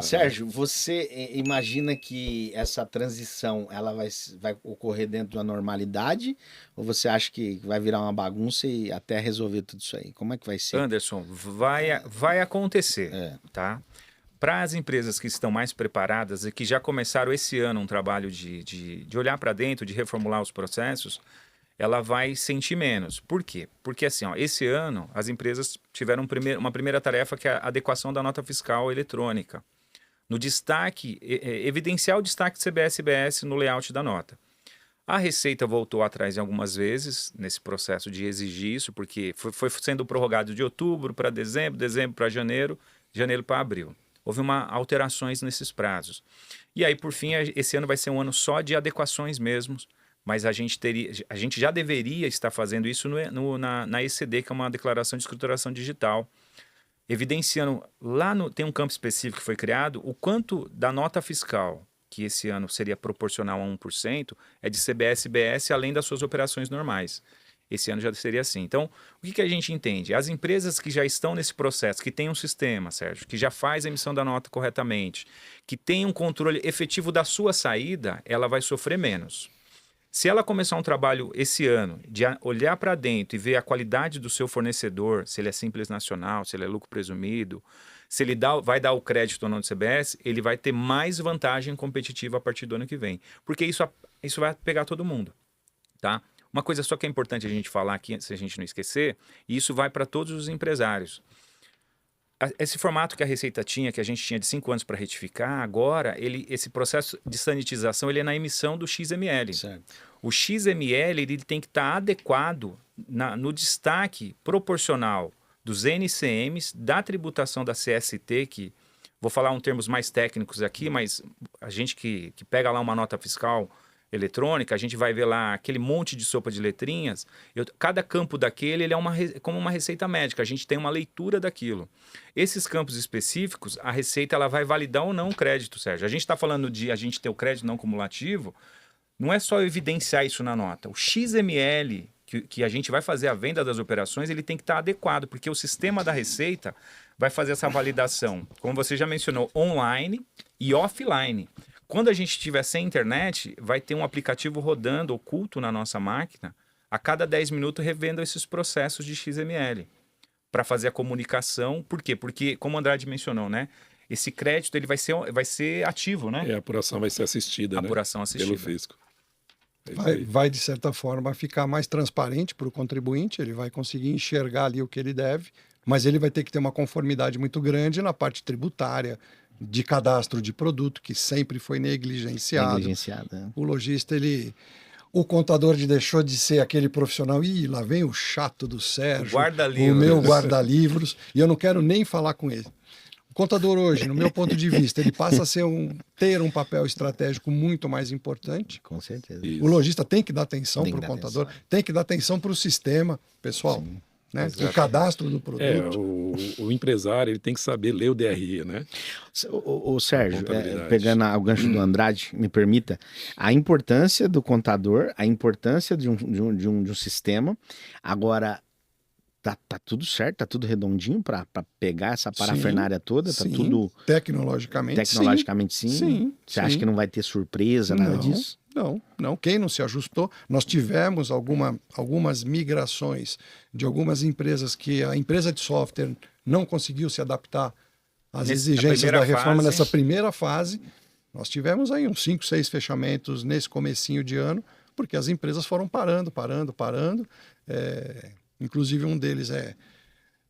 Sérgio, você imagina que essa transição ela vai ocorrer dentro da normalidade ou você acha que vai virar uma bagunça e até resolver tudo isso aí? Como é que vai ser? Anderson, vai acontecer, tá? Para as empresas que estão mais preparadas e que já começaram esse ano um trabalho de olhar para dentro, de reformular os processos, ela vai sentir menos. Por quê? Porque assim, ó, esse ano as empresas tiveram uma primeira tarefa que é a adequação da nota fiscal eletrônica. No destaque, evidenciar o destaque de CBS-IBS no layout da nota. A Receita voltou atrás em algumas vezes nesse processo de exigir isso, porque foi sendo prorrogado de outubro para dezembro, dezembro para janeiro, janeiro para abril. Houve alterações nesses prazos. E aí, por fim, esse ano vai ser um ano só de adequações mesmo, mas a gente já deveria estar fazendo isso na ECD, que é uma declaração de escrituração digital, evidenciando, tem um campo específico que foi criado, o quanto da nota fiscal, que esse ano seria proporcional a 1%, é de CBS-IBS, além das suas operações normais. Esse ano já seria assim. Então, o que a gente entende? As empresas que já estão nesse processo, que têm um sistema, Sérgio, que já faz a emissão da nota corretamente, que tem um controle efetivo da sua saída, ela vai sofrer menos. Se ela começar um trabalho esse ano de olhar para dentro e ver a qualidade do seu fornecedor, se ele é simples nacional, se ele é lucro presumido, se ele vai dar o crédito ou não do CBS, ele vai ter mais vantagem competitiva a partir do ano que vem. Porque isso vai pegar todo mundo, tá? Uma coisa só que é importante a gente falar aqui, se a gente não esquecer, e isso vai para todos os empresários. Esse formato que a Receita tinha, que a gente tinha de 5 anos para retificar, agora, esse processo de sanitização ele é na emissão do XML. Certo. O XML ele tem que estar adequado no destaque proporcional dos NCMs, da tributação da CST, que vou falar em termos mais técnicos aqui, mas a gente que pega lá uma nota fiscal eletrônica, a gente vai ver lá aquele monte de sopa de letrinhas. Cada campo daquele ele é como uma receita médica, a gente tem uma leitura daquilo. Esses campos específicos, a Receita ela vai validar ou não o crédito, Sérgio. A gente está falando de a gente ter o crédito não cumulativo, não é só evidenciar isso na nota. O XML que a gente vai fazer a venda das operações, ele tem que estar adequado, porque o sistema da Receita vai fazer essa validação, como você já mencionou, online e offline. Quando a gente estiver sem internet, vai ter um aplicativo rodando oculto na nossa máquina, a cada 10 minutos revendo esses processos de XML, para fazer a comunicação. Por quê? Porque, como o Andrade mencionou, né? Esse crédito ele vai ser ativo, né? A apuração vai ser assistida, apuração assistida. Pelo fisco. Vai, de certa forma, ficar mais transparente para o contribuinte, ele vai conseguir enxergar ali o que ele deve, mas ele vai ter que ter uma conformidade muito grande na parte tributária, de cadastro de produto, que sempre foi negligenciado. O lojista, o contador deixou de ser aquele profissional, lá vem o chato do Sérgio, o meu guarda-livros, e eu não quero nem falar com ele. O contador hoje, no meu ponto de vista, ele passa a ter um papel estratégico muito mais importante. Com certeza. O lojista tem que dar atenção para o contador, tem que dar atenção para o sistema, pessoal. Né? O cadastro do produto. O empresário ele tem que saber ler o DRE, né? O Sérgio, pegando o gancho do Andrade, me permita, a importância do contador, a importância de um sistema. Agora, tá tudo certo, tá tudo redondinho para pegar essa parafernália toda, tá tudo... Tecnologicamente, sim. Você acha que não vai ter surpresa, nada disso? Não. Quem não se ajustou, nós tivemos algumas migrações de algumas empresas que a empresa de software não conseguiu se adaptar às exigências da reforma nessa primeira fase. Nós tivemos aí uns 5, 6 fechamentos nesse comecinho de ano, porque as empresas foram parando. Inclusive um deles é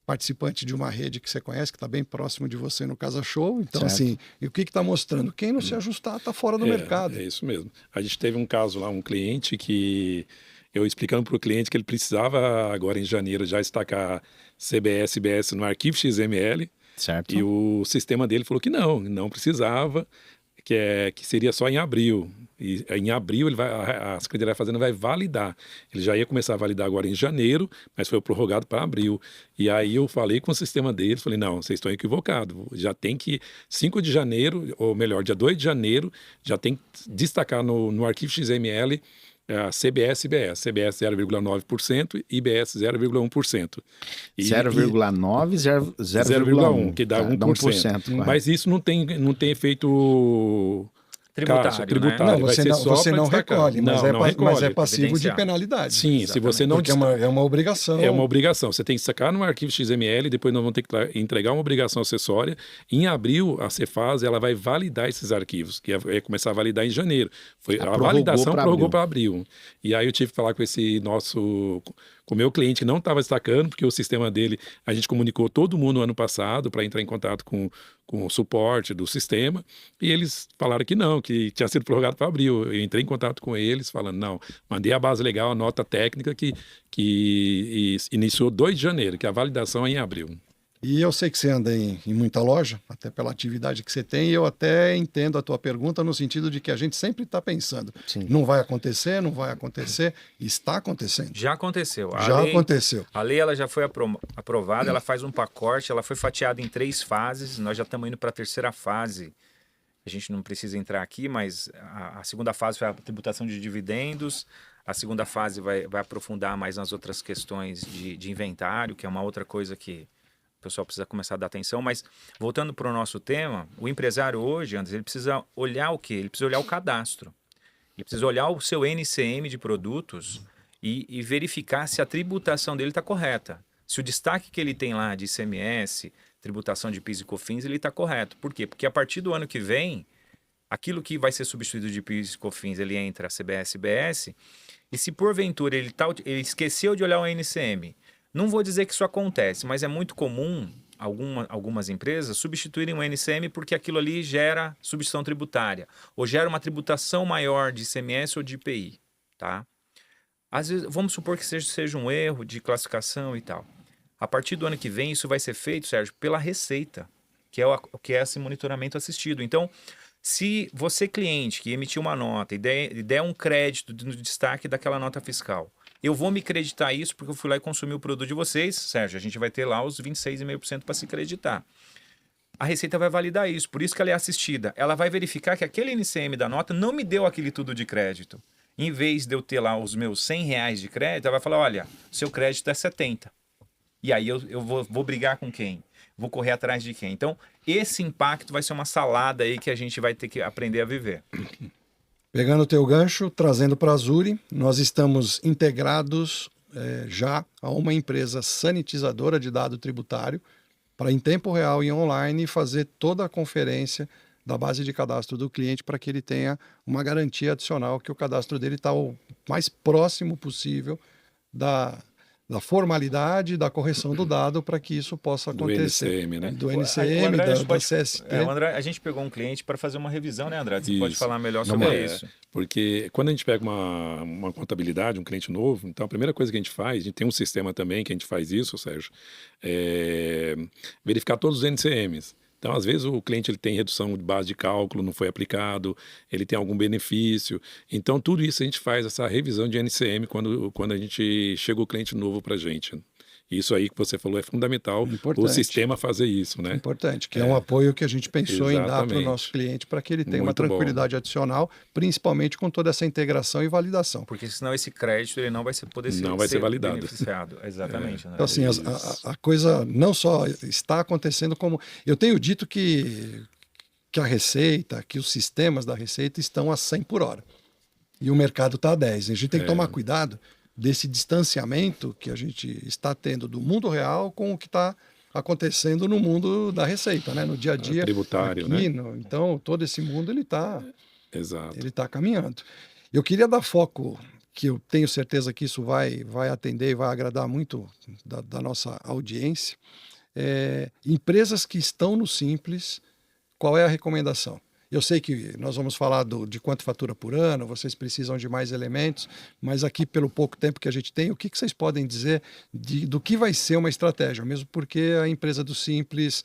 participante de uma rede que você conhece, que está bem próximo de você no Casa Show. Então, assim, e o que está mostrando? Quem não se ajustar está fora do mercado. É isso mesmo. A gente teve um caso lá, um cliente que eu explicando para o cliente que ele precisava agora em janeiro já destacar CBS, IBS no arquivo XML. Certo. E o sistema dele falou que não precisava. que seria só em abril. E em abril a Secretaria da Fazenda vai validar. Ele já ia começar a validar agora em janeiro, mas foi prorrogado para abril. E aí eu falei com o sistema deles, falei, não, vocês estão equivocados. Já tem que, 5 de janeiro, ou melhor, dia 2 de janeiro, já tem que destacar no arquivo XML a CBS e IBS. CBS 0,9% e IBS 0,1%. 0,9, 0,1, que dá 1%. Dá 1%. Mas isso não tem efeito tributário. Não, vai ser só você não recolhe, mas, mas é passivo de Evidenciar. penalidade. Sim, Exatamente. se você não Porque é uma obrigação. É uma obrigação. Você tem que sacar no arquivo XML, depois nós vamos ter que entregar uma obrigação acessória. Em abril, a Cefaz ela vai validar esses arquivos, que é começar a validar em janeiro. A validação prorrogou para abril. E aí eu tive que falar com com o meu cliente que não estava destacando, porque o sistema dele, a gente comunicou todo mundo no ano passado para entrar em contato com o suporte do sistema, e eles falaram que não, que tinha sido prorrogado para abril. Eu entrei em contato com eles, falando, não, mandei a base legal, a nota técnica que iniciou 2 de janeiro, que a validação é em abril. E eu sei que você anda em muita loja, até pela atividade que você tem, e eu até entendo a tua pergunta no sentido de que a gente sempre está pensando, não vai acontecer, não vai acontecer, está acontecendo. Já aconteceu. Aconteceu. A lei ela já foi aprovada, ela faz um pacote, ela foi fatiada em 3 fases, nós já estamos indo para a 3ª fase. A gente não precisa entrar aqui, mas a 2ª fase foi a tributação de dividendos, a 2ª fase vai aprofundar mais nas outras questões de inventário, que é uma outra coisa que o pessoal precisa começar a dar atenção. Mas voltando para o nosso tema, o empresário hoje, Anderson, ele precisa olhar o quê? Ele precisa olhar o cadastro. Ele precisa olhar o seu NCM de produtos e verificar se a tributação dele está correta. Se o destaque que ele tem lá de ICMS, tributação de PIS e COFINS, ele está correto. Por quê? Porque a partir do ano que vem, aquilo que vai ser substituído de PIS e COFINS, ele entra a CBS e IBS, e se porventura ele esqueceu de olhar o NCM, não vou dizer que isso acontece, mas é muito comum algumas empresas substituírem o NCM porque aquilo ali gera substituição tributária ou gera uma tributação maior de ICMS ou de IPI, tá? Às vezes, vamos supor que seja um erro de classificação e tal. A partir do ano que vem, isso vai ser feito, Sérgio, pela Receita, que é esse monitoramento assistido. Então, se você, cliente, que emitiu uma nota e der um crédito no destaque daquela nota fiscal, eu vou me creditar isso porque eu fui lá e consumi o produto de vocês, Sérgio, a gente vai ter lá os 26,5% para se creditar. A Receita vai validar isso, por isso que ela é assistida. Ela vai verificar que aquele NCM da nota não me deu aquele tudo de crédito. Em vez de eu ter lá os meus R$100 de crédito, ela vai falar, olha, seu crédito é 70. E aí eu vou brigar com quem? Vou correr atrás de quem? Então, esse impacto vai ser uma salada aí que a gente vai ter que aprender a viver. Pegando o teu gancho, trazendo para a Zuri, nós estamos integrados já a uma empresa sanitizadora de dado tributário para, em tempo real e online, fazer toda a conferência da base de cadastro do cliente para que ele tenha uma garantia adicional que o cadastro dele está o mais próximo possível da formalidade, da correção do dado para que isso possa acontecer. Do NCM, né? Do NCM, da CST. André, a gente pegou um cliente para fazer uma revisão, né, André? Você pode falar melhor Não, sobre isso. Porque quando a gente pega uma contabilidade, um cliente novo, então a primeira coisa que a gente faz, a gente tem um sistema também que a gente faz isso, Sérgio, é verificar todos os NCMs. Então, às vezes, o cliente ele tem redução de base de cálculo, não foi aplicado, ele tem algum benefício. Então, tudo isso a gente faz, essa revisão de NCM, quando a gente chega o cliente novo para a gente. Isso aí que você falou é fundamental, o sistema fazer isso, né? Importante, que é um apoio que a gente pensou em dar para o nosso cliente para que ele tenha uma tranquilidade adicional, principalmente com toda essa integração e validação. Porque senão esse crédito ele não vai poder ser validado. Beneficiado. Exatamente. Né? Então, assim, a coisa não só está acontecendo como... Eu tenho dito que a Receita, que os sistemas da Receita estão a 100 por hora. E o mercado está a 10. A gente tem que tomar cuidado desse distanciamento que a gente está tendo do mundo real com o que está acontecendo no mundo da Receita, né? No dia a dia. Tributário, aqui, né? Então, todo esse mundo ele está Exato. Caminhando. Eu queria dar foco, que eu tenho certeza que isso vai atender e vai agradar muito da nossa audiência. Empresas que estão no Simples, qual é a recomendação? Eu sei que nós vamos falar de quanto fatura por ano, vocês precisam de mais elementos, mas aqui, pelo pouco tempo que a gente tem, o que vocês podem dizer do que vai ser uma estratégia? Mesmo porque a empresa do Simples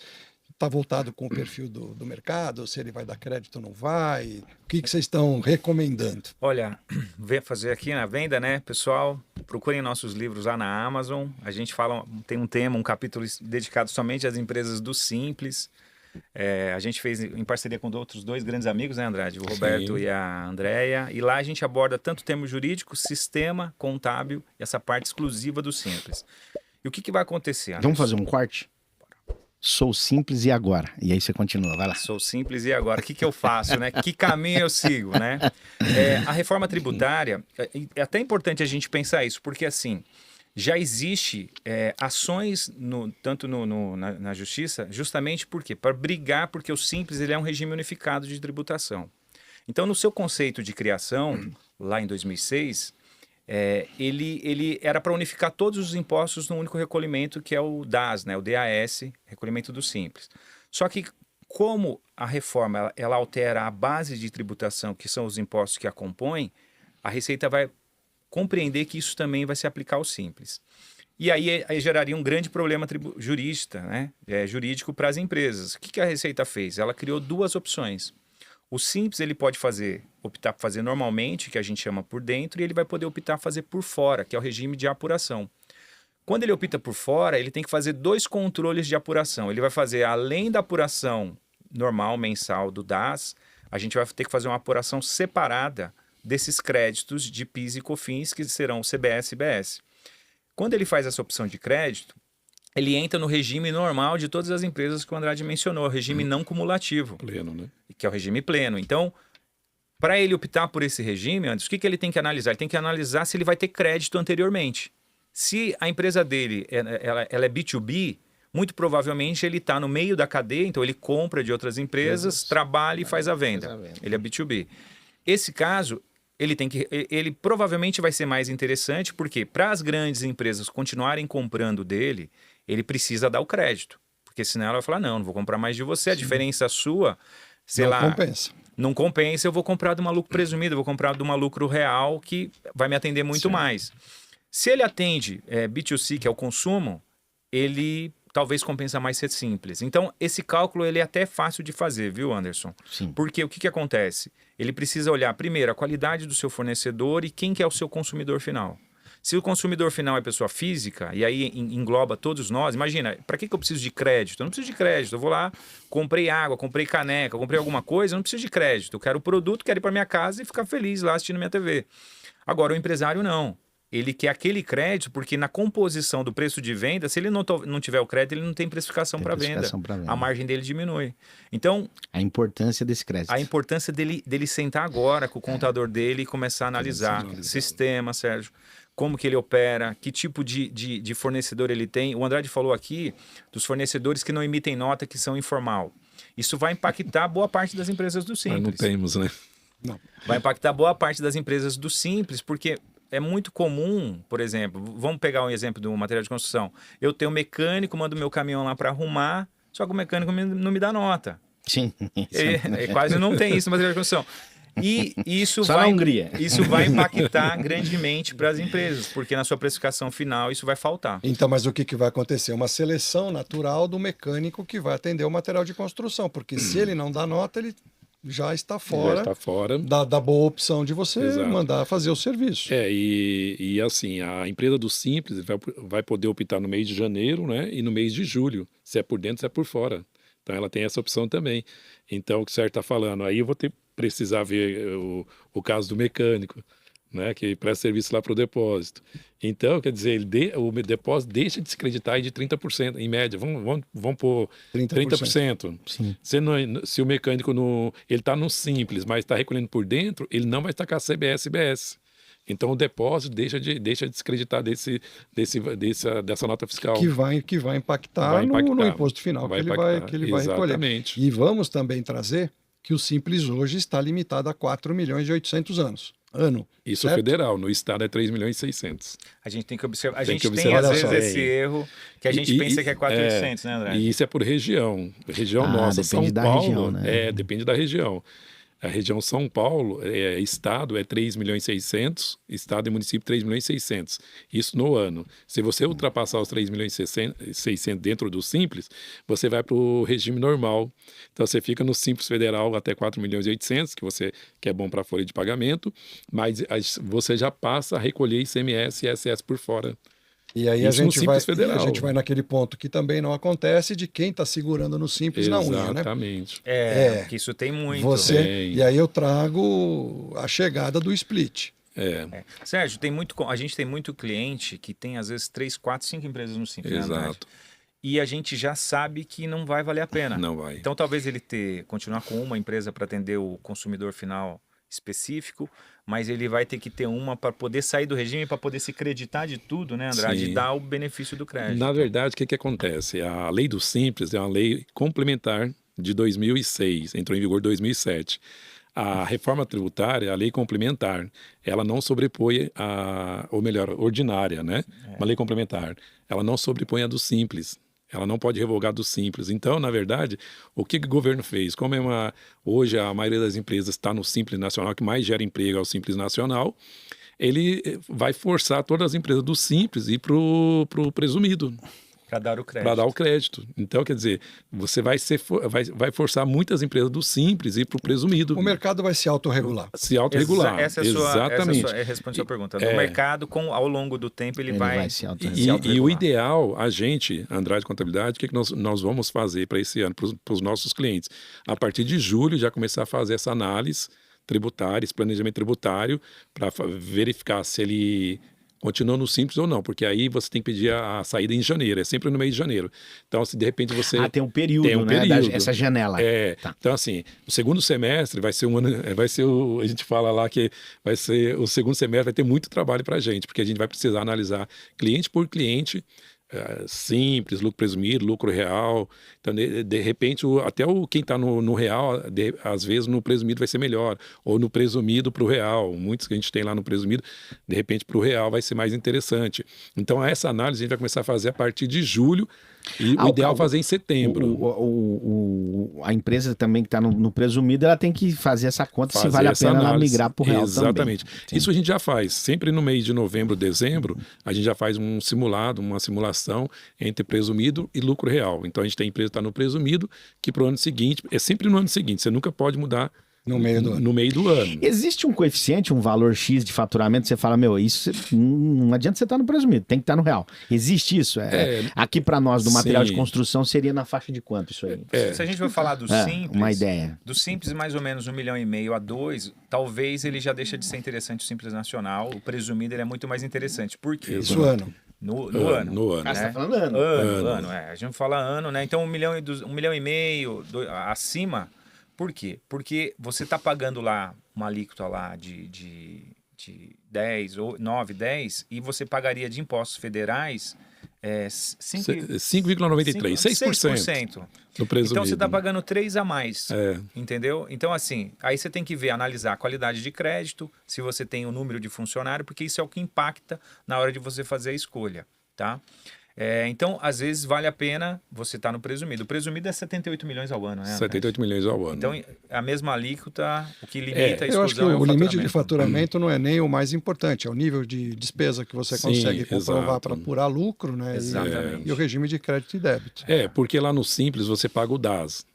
está voltado com o perfil do mercado, se ele vai dar crédito ou não vai, o que vocês estão recomendando? Olha, vem fazer aqui na venda, né, pessoal? Procurem nossos livros lá na Amazon. A gente tem um tema, um capítulo dedicado somente às empresas do Simples. A gente fez em parceria com outros 2 grandes amigos, né, Andrade? O Roberto e a Andréia. E lá a gente aborda tanto o termo jurídico, sistema, contábil e essa parte exclusiva do Simples. E o que vai acontecer, Anderson? Vamos fazer um corte? Sou simples e agora? E aí você continua, vai lá. Sou simples e agora? O que eu faço, né? Que caminho eu sigo, né? A reforma tributária, é até importante a gente pensar isso, porque assim, já existe ações tanto na justiça, justamente por quê? Para brigar, porque o Simples ele é um regime unificado de tributação. Então, no seu conceito de criação, lá em 2006, ele era para unificar todos os impostos num único recolhimento, que é o DAS, né? O DAS, recolhimento do Simples. Só que, como a reforma ela altera a base de tributação, que são os impostos que a compõem, a Receita vai compreender que isso também vai se aplicar ao Simples. E aí geraria um grande problema jurídico para as empresas. O que a Receita fez? Ela criou 2 opções. O Simples ele pode optar por fazer normalmente, que a gente chama por dentro, e ele vai poder optar por fazer por fora, que é o regime de apuração. Quando ele opta por fora, ele tem que fazer 2 controles de apuração. Ele vai fazer, além da apuração normal, mensal do DAS, a gente vai ter que fazer uma apuração separada desses créditos de PIS e COFINS, que serão CBS e IBS. Quando ele faz essa opção de crédito, ele entra no regime normal de todas as empresas que o Andrade mencionou, o regime não cumulativo. Pleno, né? Que é o regime pleno. Então, para ele optar por esse regime, Anderson, o que ele tem que analisar? Ele tem que analisar se ele vai ter crédito anteriormente. Se a empresa dele ela é B2B, muito provavelmente ele está no meio da cadeia, então ele compra de outras empresas, trabalha e faz a venda. Ele é B2B. Esse caso, ele provavelmente vai ser mais interessante, porque para as grandes empresas continuarem comprando dele, ele precisa dar o crédito. Porque senão ela vai falar, não vou comprar mais de você, a diferença sua, sei lá... compensa. Não compensa, eu vou comprar de uma lucro presumido, eu vou comprar de uma lucro real que vai me atender muito mais. Se ele atende B2C, que é o consumo, ele talvez compensa mais ser simples. Então, esse cálculo ele é até fácil de fazer, viu, Anderson? Sim. Porque o que acontece? Ele precisa olhar, primeiro, a qualidade do seu fornecedor e quem que é o seu consumidor final. Se o consumidor final é pessoa física, e aí engloba todos nós, imagina, para que eu preciso de crédito? Eu não preciso de crédito, eu vou lá, comprei água, comprei caneca, comprei alguma coisa, eu não preciso de crédito. Eu quero o produto, quero ir para minha casa e ficar feliz lá assistindo minha TV. Agora, o empresário não. Ele quer aquele crédito, porque na composição do preço de venda, se ele não tiver o crédito, ele não tem precificação para venda. A margem dele diminui. Então... a importância desse crédito. A importância dele sentar agora com o contador dele e começar a analisar sistema, Sérgio, como que ele opera, que tipo de fornecedor ele tem. O Andrade falou aqui dos fornecedores que não emitem nota, que são informal. Isso vai impactar boa parte das empresas do Simples. Mas não temos, né? Não. Vai impactar boa parte das empresas do Simples, porque... é muito comum, por exemplo, vamos pegar um exemplo do material de construção. Eu tenho um mecânico, mando meu caminhão lá para arrumar, só que o mecânico não me dá nota. Sim. Quase não tem isso no material de construção. E isso só na Hungria. Isso vai impactar grandemente para as empresas, porque na sua precificação final isso vai faltar. Então, mas o que vai acontecer? Uma seleção natural do mecânico que vai atender o material de construção, porque se ele não dá nota, ele... já está fora, da boa opção de você mandar fazer o serviço. E assim, a empresa do Simples vai poder optar no mês de janeiro, né, e no mês de julho, se é por dentro, se é por fora. Então ela tem essa opção também. Então o que o Sérgio está falando, aí eu vou precisar ver o caso do mecânico, né, que presta serviço lá para o depósito. Então, quer dizer, o depósito deixa de se creditar de 30%, em média. Vamos pôr 30%. Sim. Se o mecânico ele está no Simples, mas está recolhendo por dentro, ele não vai estar com a CBS e IBS. Então, o depósito deixa de descreditar dessa nota fiscal. Que vai impactar no imposto final que ele vai recolher. E vamos também trazer que o Simples hoje está limitado a 4.800.000 anos. Isso certo? Federal, no estado é 3.600.000. A gente tem que observar. A gente tem às vezes esse erro que a gente pensa que é 4.800, né, André? E isso é por região. Região nossa, depende São da Paulo, região, né? Depende da região. A região São Paulo, estado é 3.600.000, estado e município 3.600.000. Isso no ano. Se você ultrapassar os 3.600.000 dentro do Simples, você vai para o regime normal. Então você fica no Simples Federal até 4.800.000, que é bom para a folha de pagamento, mas você já passa a recolher ICMS e ISS por fora. E aí a Isso no gente Simples Federal. a gente vai naquele ponto que também não acontece de quem está segurando no Simples na unha, né? Exatamente. Porque isso tem muito. E aí eu trago a chegada do split. Sérgio, a gente tem muito cliente que tem às vezes 3, 4, 5 empresas no Simples. Exato. E a gente já sabe que não vai valer a pena. Não vai. Então talvez ele continuar com uma empresa para atender o consumidor final específico, mas ele vai ter que ter uma para poder sair do regime, para poder se creditar de tudo, né, Andrade? Sim. E dar o benefício do crédito. Na verdade, o que acontece? A lei do Simples é uma lei complementar de 2006, entrou em vigor em 2007. A reforma tributária, a lei complementar, ela não sobrepõe ou melhor, ordinária, né? Uma lei complementar. Ela não sobrepõe a do Simples. Ela não pode revogar do Simples. Então, na verdade, o que o governo fez? Como hoje a maioria das empresas está no Simples Nacional, que mais gera emprego é o Simples Nacional, ele vai forçar todas as empresas do Simples ir para o presumido. Para dar o crédito. Para dar o crédito. Então, quer dizer, você vai forçar muitas empresas do Simples ir para o presumido. O mercado vai se autorregular. Se autorregular. Exatamente. Responde a sua pergunta. No mercado, ao longo do tempo, ele vai se autorregular. E o ideal, a gente, Andrade Contabilidade, o que nós vamos fazer para esse ano, para os nossos clientes? A partir de julho, já começar a fazer essa análise tributária, esse planejamento tributário, para verificar se ele continua no Simples ou não, porque aí você tem que pedir a saída em janeiro, é sempre no mês de janeiro. Então, se de repente você... tem um período, essa janela. Tá. Então, assim, o segundo semestre vai ser a gente fala lá que vai ser, o segundo semestre vai ter muito trabalho para a gente, porque a gente vai precisar analisar cliente por cliente, Simples, lucro presumido, lucro real. Então, de repente, quem está no real, às vezes no presumido vai ser melhor, ou no presumido para o real. Muitos que a gente tem lá no presumido, de repente para o real vai ser mais interessante. Então, essa análise a gente vai começar a fazer a partir de julho, e o ideal é fazer em setembro. A empresa também que está no presumido, ela tem que fazer essa conta se vale a pena ela migrar para o real. Exatamente. Também. Isso a gente já faz. Sempre no mês de novembro, dezembro, a gente já faz um simulado, uma simulação entre presumido e lucro real. Então a gente tem a empresa que está no presumido, que para o ano seguinte, é sempre no ano seguinte, você nunca pode mudar no meio do ano. Existe um coeficiente, um valor X de faturamento, você fala, isso não adianta você estar no presumido, tem que estar no real. Existe isso? Aqui para nós, do material de construção, seria na faixa de quanto isso aí? Se a gente for falar do Simples, uma ideia. Do Simples mais ou menos 1,5 milhão a 2, talvez ele já deixa de ser interessante o Simples Nacional, o presumido ele é muito mais interessante. Por quê? Isso ano. No ano. No ano. Você está falando ano. Ano. A gente fala ano, né? Então 1,5 milhão acima. Por quê? Porque você está pagando lá uma alíquota lá de 10 ou 9, 10 e você pagaria de impostos federais 5,93%, 6% no presumido. Então você está pagando 3 a mais, entendeu? Então assim, aí você tem que analisar a qualidade de crédito, se você tem o número de funcionário, porque isso é o que impacta na hora de você fazer a escolha, tá? Então, às vezes, vale a pena você estar no presumido. O presumido é 78 milhões ao ano, né? 78 milhões ao ano. Então, a mesma alíquota, o que limita a exclusão eu acho que o limite de faturamento não é nem o mais importante, é o nível de despesa que você consegue comprovar para apurar lucro, né? Exatamente. E o regime de crédito e débito. Porque lá no Simples você paga o DAS.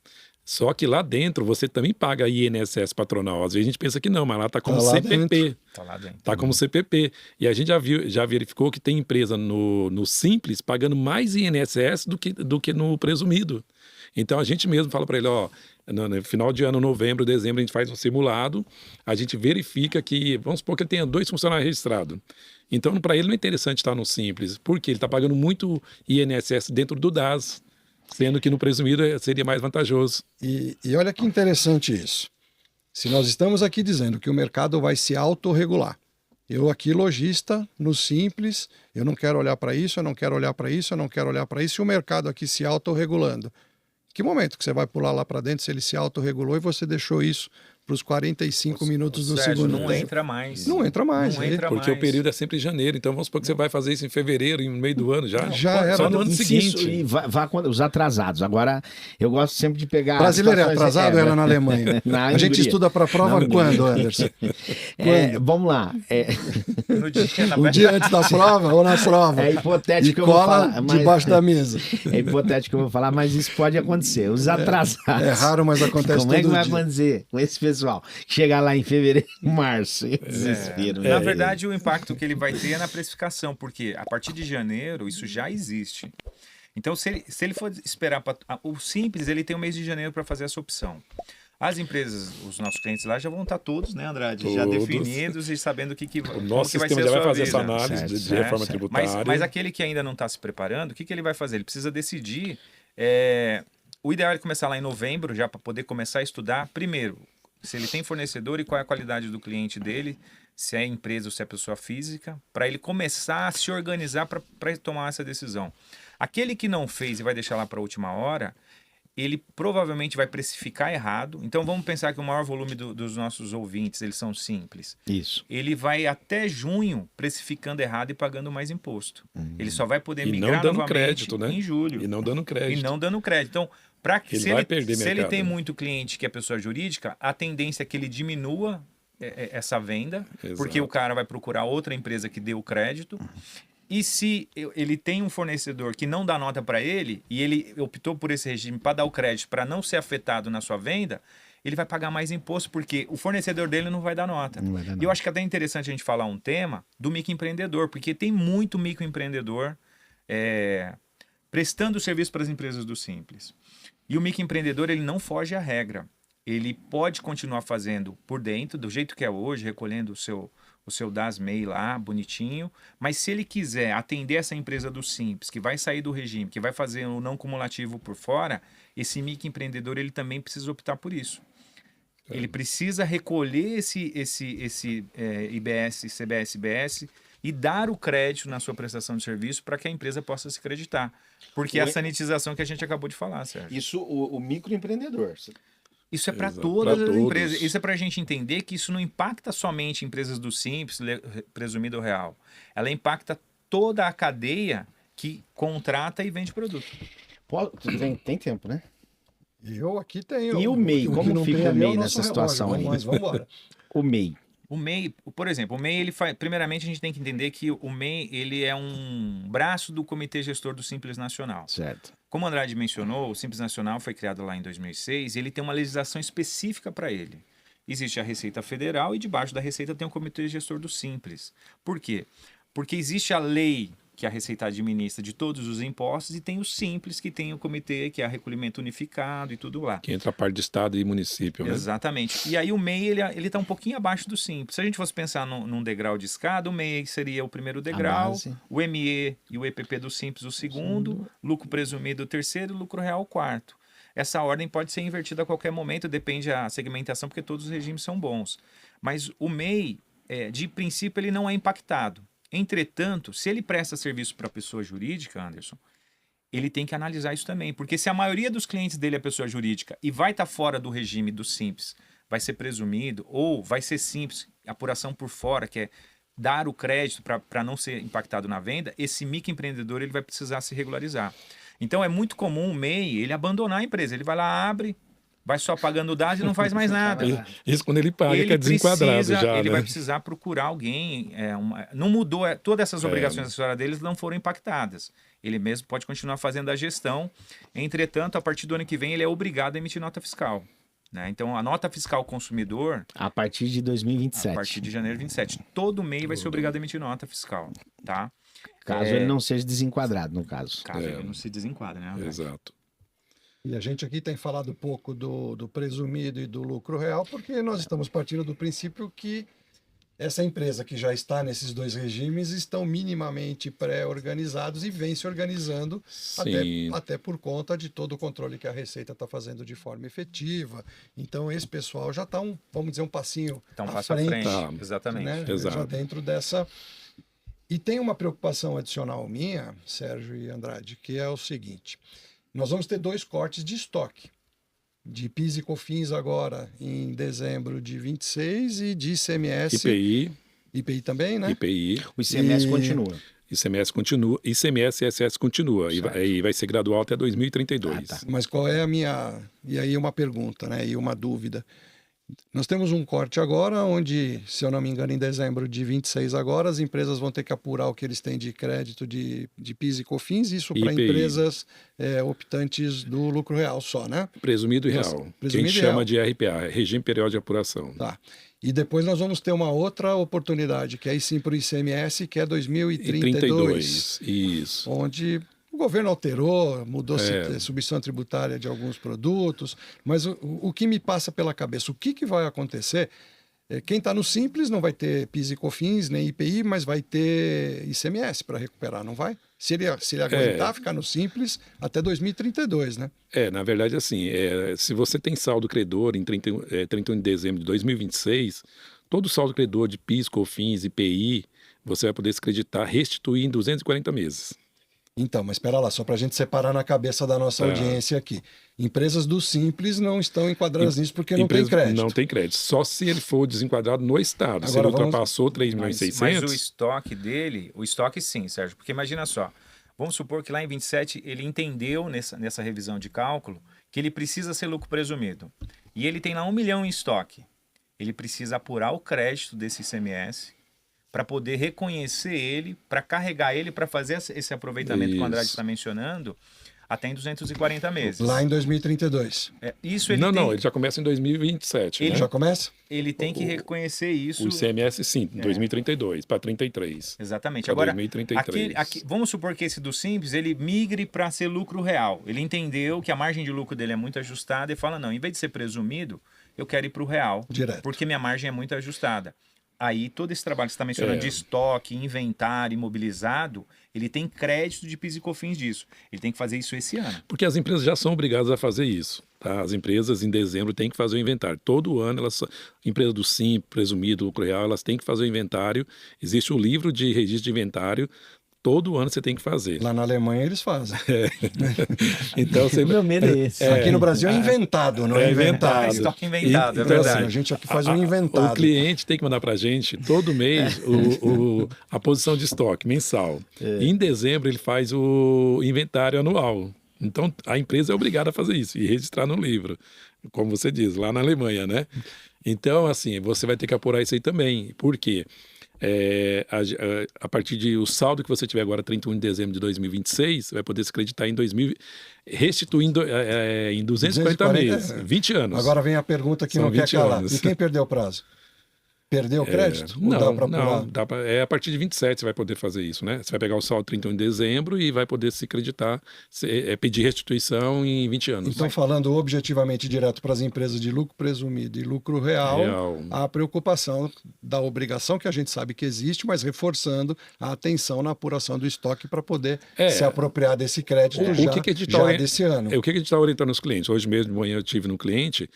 Só que lá dentro você também paga INSS patronal. Às vezes a gente pensa que não, mas lá está como CPP. Está lá dentro. Está como CPP. E a gente já verificou que tem empresa no Simples pagando mais INSS do que no presumido. Então a gente mesmo fala para ele, no final de ano, novembro, dezembro, a gente faz um simulado, a gente verifica que, vamos supor que ele tenha 2 funcionários registrados. Então para ele não é interessante estar no Simples, porque ele está pagando muito INSS dentro do DAS. Sendo que no presumido seria mais vantajoso. E olha que interessante isso. Se nós estamos aqui dizendo que o mercado vai se autorregular, eu aqui, lojista, no Simples, eu não quero olhar para isso, eu não quero olhar para isso, eu não quero olhar para isso, e o mercado aqui se autorregulando. Que momento que você vai pular lá para dentro se ele se autorregulou e você deixou isso para os 45 minutos do Sérgio, segundo não tempo. entra mais. Não entra mais. Não aí entra Porque mais. o período é sempre em janeiro, então vamos supor que você vai fazer isso em fevereiro, no meio do ano já. Já era. Só no ano Inciso, seguinte. e os atrasados. Agora, eu gosto sempre de pegar... Brasileiro é situações- atrasado ou era na Alemanha? Na A gente Hungria. estuda para a prova Na quando, Anderson? Vamos lá. No dia, na Um dia antes da prova ou na prova? É E hipotético que eu vou cola falar. Mas, debaixo da mesa. é hipotético que eu vou falar, mas isso pode acontecer. Os atrasados. É raro, mas acontece Como é que todo vai dia. acontecer com esse pessoal? Chegar lá em fevereiro, março, desespero. Na verdade, o impacto que ele vai ter é na precificação, porque a partir de janeiro isso já existe. Então, se ele for esperar para o Simples, ele tem o mês de janeiro para fazer essa opção. As empresas, os nossos clientes lá já vão estar todos, né, Andrade? Já Todos. definidos e sabendo o que O como nosso que vai sistema ser a já vai sua fazer essa vida. análise de Certo, reforma certo. tributária. Mas aquele que ainda não está se preparando, o que ele vai fazer? Ele precisa decidir. O ideal é ele começar lá em novembro, já para poder começar a estudar, primeiro, se ele tem fornecedor e qual é a qualidade do cliente dele, se é empresa ou se é pessoa física, para ele começar a se organizar para tomar essa decisão. Aquele que não fez e vai deixar lá para a última hora, ele provavelmente vai precificar errado. Então vamos pensar que o maior volume dos nossos ouvintes, eles são simples. Isso. Ele vai até junho precificando errado e pagando mais imposto. Ele só vai poder E migrar não dando novamente crédito, né? em julho. E não dando crédito. E não dando crédito. Então, Ele se vai perder se ele mercado, tem né? muito cliente que é pessoa jurídica, a tendência é que ele diminua essa venda, Exato. porque o cara vai procurar outra empresa que dê o crédito. E se ele tem um fornecedor que não dá nota para ele, e ele optou por esse regime para dar o crédito para não ser afetado na sua venda, ele vai pagar mais imposto, porque o fornecedor dele não vai dar nota. Não vai dar E eu nota. acho que é até interessante a gente falar um tema do microempreendedor, porque tem muito microempreendedor prestando serviço para as empresas do Simples. E o microempreendedor, ele não foge à regra. Ele pode continuar fazendo por dentro, do jeito que é hoje, recolhendo o seu DAS-MEI lá, bonitinho, mas se ele quiser atender essa empresa do Simples, que vai sair do regime, que vai fazer o não cumulativo por fora, esse microempreendedor, ele também precisa optar por isso. Ele precisa recolher esse IBS, CBS, IBS e dar o crédito na sua prestação de serviço para que a empresa possa se creditar. Porque é a sanitização que a gente acabou de falar, Sérgio. Isso, o microempreendedor. Isso é para Exato, todas pra as todos. empresas. Isso é para a gente entender que isso não impacta somente empresas do Simples, presumido ou real. Ela impacta toda a cadeia que contrata e vende produto. Tem tempo, né? Eu aqui tenho. E o MEI? que Como não fica tem o ali MEI o nessa nosso situação relógio. aí? Mas vamos embora. O MEI. O MEI, por exemplo, o MEI, ele faz, primeiramente a gente tem que entender que o MEI ele é um braço do Comitê Gestor do Simples Nacional. Certo. Como o Andrade mencionou, o Simples Nacional foi criado lá em 2006 e ele tem uma legislação específica para ele. Existe a Receita Federal e debaixo da Receita tem o Comitê Gestor do Simples. Por quê? Porque existe a lei que a Receita administra de todos os impostos e tem o Simples, que tem o comitê, que é a recolhimento unificado e tudo lá. Que entra a parte de estado e município, né? Exatamente. E aí o MEI, ele está um pouquinho abaixo do Simples. Se a gente fosse pensar num degrau de escada, o MEI seria o primeiro degrau, base. o ME e o EPP do Simples o segundo, lucro presumido o terceiro e lucro real o quarto. Essa ordem pode ser invertida a qualquer momento, depende da segmentação, porque todos os regimes são bons. Mas o MEI, de princípio, ele não é impactado. Entretanto, se ele presta serviço para pessoa jurídica, Anderson, ele tem que analisar isso também. Porque se a maioria dos clientes dele é pessoa jurídica e vai estar fora do regime do Simples, vai ser presumido, ou vai ser simples, apuração por fora, que é dar o crédito para não ser impactado na venda, esse microempreendedor ele vai precisar se regularizar. Então é muito comum o MEI ele abandonar a empresa. Ele vai lá, abre, vai só pagando o DAS e não faz mais nada. Isso quando ele paga, que é Ele desenquadrado precisa, já, ele né? vai precisar procurar alguém. Não mudou, todas essas obrigações da história deles não foram impactadas. Ele mesmo pode continuar fazendo a gestão. Entretanto, a partir do ano que vem, ele é obrigado a emitir nota fiscal. Né? Então, a nota fiscal consumidor, A partir de 2027. a partir de janeiro de 27, todo mês vai ser obrigado a emitir nota fiscal. Tá? Caso ele não seja desenquadrado, no caso. Caso ele não se desenquadre, né, André? Exato. E a gente aqui tem falado pouco do presumido e do lucro real, porque nós estamos partindo do princípio que essa empresa que já está nesses dois regimes estão minimamente pré-organizados e vem se organizando Sim. até por conta de todo o controle que a Receita está fazendo de forma efetiva. Então esse pessoal já está, vamos dizer, um passinho Então, à passa à frente. Tá. Exatamente. né? Exato. Já dentro dessa... E tem uma preocupação adicional minha, Sérgio e Andrade, que é o seguinte: nós vamos ter 2 cortes de estoque. de PIS e COFINS agora em dezembro de 26 e de ICMS. IPI também, né? IPI. O ICMS continua. ICMS continua, ICMS e ISS continua e vai ser gradual até 2032. Ah, tá. Mas qual é a minha... E aí uma pergunta, né? E uma dúvida. Nós temos um corte agora, onde, se eu não me engano, em dezembro de 26 agora, as empresas vão ter que apurar o que eles têm de crédito de PIS e COFINS, isso para IPI. empresas optantes do lucro real só, né? Presumido e Nossa, real. Que a presumido gente e chama real. de RPA, Regime Periódico de Apuração. Tá. E depois nós vamos ter uma outra oportunidade, que é aí sim para o ICMS, que é 2032. Isso. Onde o governo alterou, mudou a substituição tributária de alguns produtos, mas o que me passa pela cabeça, o que vai acontecer, quem está no Simples não vai ter PIS e COFINS, nem IPI, mas vai ter ICMS para recuperar, não vai? Se ele aguentar ficar no Simples até 2032, né? Na verdade, assim, se você tem saldo credor em 31 de dezembro de 2026, todo saldo credor de PIS, COFINS, IPI, você vai poder se creditar, restituir em 240 meses. Então, mas espera lá, só para a gente separar na cabeça da nossa audiência aqui. Empresas do Simples não estão enquadradas nisso porque não tem crédito. Não tem crédito, só se ele for desenquadrado no Estado. Se ele ultrapassou 3.600... Mas o estoque dele, o estoque sim, Sérgio, porque imagina só, vamos supor que lá em 27 ele entendeu nessa revisão de cálculo que ele precisa ser lucro presumido. E ele tem lá 1 milhão em estoque. Ele precisa apurar o crédito desse ICMS para poder reconhecer ele, para carregar ele, para fazer esse aproveitamento que o Andrade está mencionando, até em 240 meses. Lá em 2032. Isso ele Não, ele já começa em 2027. Ele já começa? Ele tem que reconhecer isso. O ICMS, sim, em 2032, para 33. Exatamente. Pra Agora, 2033. vamos supor que esse do Simples, ele migre para ser lucro real. Ele entendeu que a margem de lucro dele é muito ajustada e fala, não, em vez de ser presumido, eu quero ir para o real. Direto. Porque minha margem é muito ajustada. Aí, todo esse trabalho que você está mencionando de estoque, inventário, imobilizado, ele tem crédito de PIS e COFINS disso. Ele tem que fazer isso esse ano. Porque as empresas já são obrigadas a fazer isso. Tá? As empresas, em dezembro, têm que fazer o inventário. Todo ano, empresa do Sim, presumido, lucro real, elas têm que fazer o inventário. Existe um livro de registro de inventário. Todo ano você tem que fazer. Lá na Alemanha eles fazem. Então, O meu medo é esse. Aqui no Brasil é inventado, não é inventado. Estoque inventado, Então, verdade. assim, a gente aqui faz um inventado. O cliente tem que mandar para a gente, todo mês, a posição de estoque mensal. Em dezembro, ele faz o inventário anual. Então, a empresa é obrigada a fazer isso e registrar no livro, como você diz, lá na Alemanha, né? Então, assim, você vai ter que apurar isso aí também. Por quê? A partir do saldo que você tiver agora, 31 de dezembro de 2026, você vai poder se creditar restituindo em 240 meses, 20 anos. Agora vem a pergunta que São não quer 20 calar. anos. E quem perdeu o prazo? Perdeu o crédito? Ou Não, dá pra apurar? dá pra, a partir de 27 você vai poder fazer isso, né? Você vai pegar o saldo 31 de dezembro e vai poder se creditar, pedir restituição em 20 anos. Então, falando objetivamente direto para as empresas de lucro presumido e lucro real, a preocupação da obrigação que a gente sabe que existe, mas reforçando a atenção na apuração do estoque para poder se apropriar desse crédito já desse ano. O que a gente está orientando os clientes? Hoje mesmo de manhã eu tive no cliente,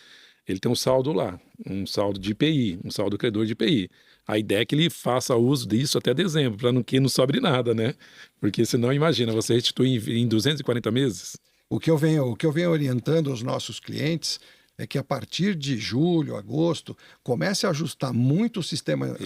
ele tem um saldo lá, um saldo de IPI, um saldo credor de IPI. A ideia é que ele faça uso disso até dezembro, para que não sobre nada, né? Porque senão, imagina, você restitui em 240 meses. O que eu venho orientando os nossos clientes é que a partir de julho, agosto, comece a ajustar muito o sistema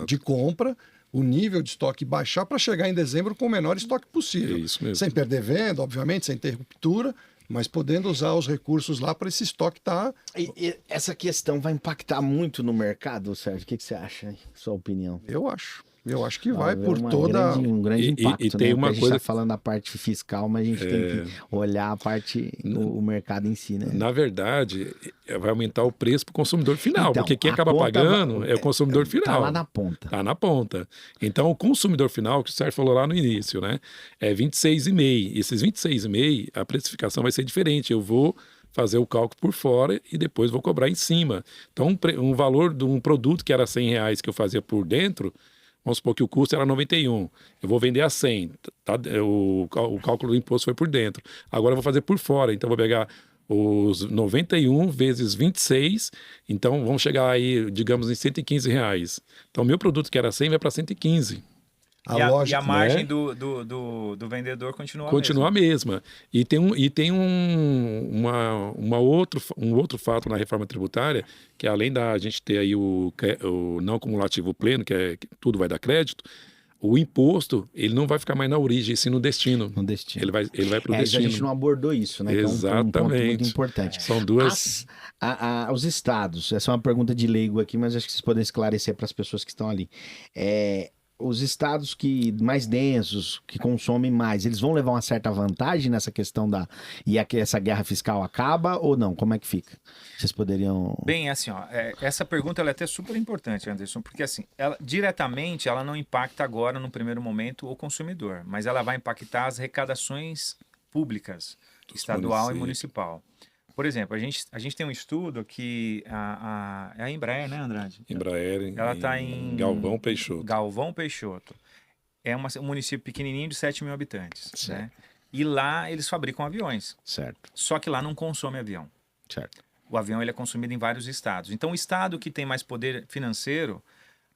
de compra, o nível de estoque baixar para chegar em dezembro com o menor estoque possível. Isso mesmo. Sem perder venda, obviamente, sem ter ruptura, mas podendo usar os recursos lá para esse estoque estar... E essa questão vai impactar muito no mercado, Sérgio? O que você acha aí? Sua opinião? Eu acho que vai Vai por toda... Um grande impacto, e tem né? uma A gente coisa... está falando da parte fiscal, mas a gente tem que olhar a parte, o mercado em si, né? Na verdade, vai aumentar o preço para o consumidor final, Então, porque quem acaba pagando é o consumidor final. Está lá na ponta. Está na ponta. Então, o consumidor final, que o Sérgio falou lá no início, né? É 26,5. Esses 26,5, a precificação vai ser diferente. Eu vou fazer o cálculo por fora e depois vou cobrar em cima. Então, um valor de um produto que era R$100 que eu fazia por dentro, vamos supor que o custo era 91. Eu vou vender a 100. Tá? O cálculo do imposto foi por dentro. Agora eu vou fazer por fora. Então, eu vou pegar os 91 vezes 26. Então, vamos chegar aí, digamos, em R$115. Então, meu produto que era 100 vai para 115. A E a lógica, margem né? do vendedor continua a Continua a mesma. E tem um outro fato na reforma tributária, que além da gente ter aí o não cumulativo pleno, que tudo vai dar crédito, o imposto, ele não vai ficar mais na origem, e sim no destino. No destino. Ele vai para o A gente destino. não abordou isso, né? Que é um ponto muito Exatamente. importante. São duas. Os estados, essa é uma pergunta de leigo aqui, mas acho que vocês podem esclarecer para as pessoas que estão ali. Os estados mais densos, que consomem mais, eles vão levar uma certa vantagem nessa questão essa guerra fiscal acaba ou não? Como é que fica? Vocês poderiam... Bem, assim, ó, essa pergunta ela é até super importante, Anderson, porque assim, diretamente ela não impacta agora, no primeiro momento, o consumidor, mas ela vai impactar as arrecadações públicas, estadual e municipal. Por exemplo, a gente tem um estudo que é a Embraer, né, Andrade? Embraer, Ela está em Galvão Peixoto. Galvão Peixoto. É um município pequenininho de 7 mil habitantes, né? E lá eles fabricam aviões. Certo. Só que lá não consome avião. Certo. O avião ele é consumido em vários estados. Então, o estado que tem mais poder financeiro,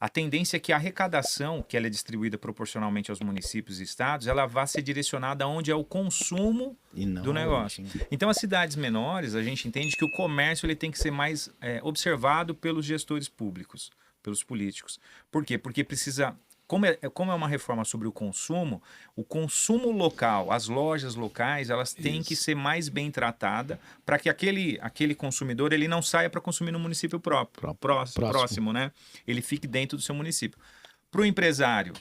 a tendência é que a arrecadação, que ela é distribuída proporcionalmente aos municípios e estados, ela vá ser direcionada aonde é o consumo do negócio. Então, as cidades menores, a gente entende que o comércio ele tem que ser mais observado pelos gestores públicos, pelos políticos. Por quê? Porque precisa... Como é uma reforma sobre o consumo local, as lojas locais, elas têm que ser mais bem tratadas para que aquele consumidor ele não saia para consumir no município próximo, né? Ele fique dentro do seu município. Para o empresário,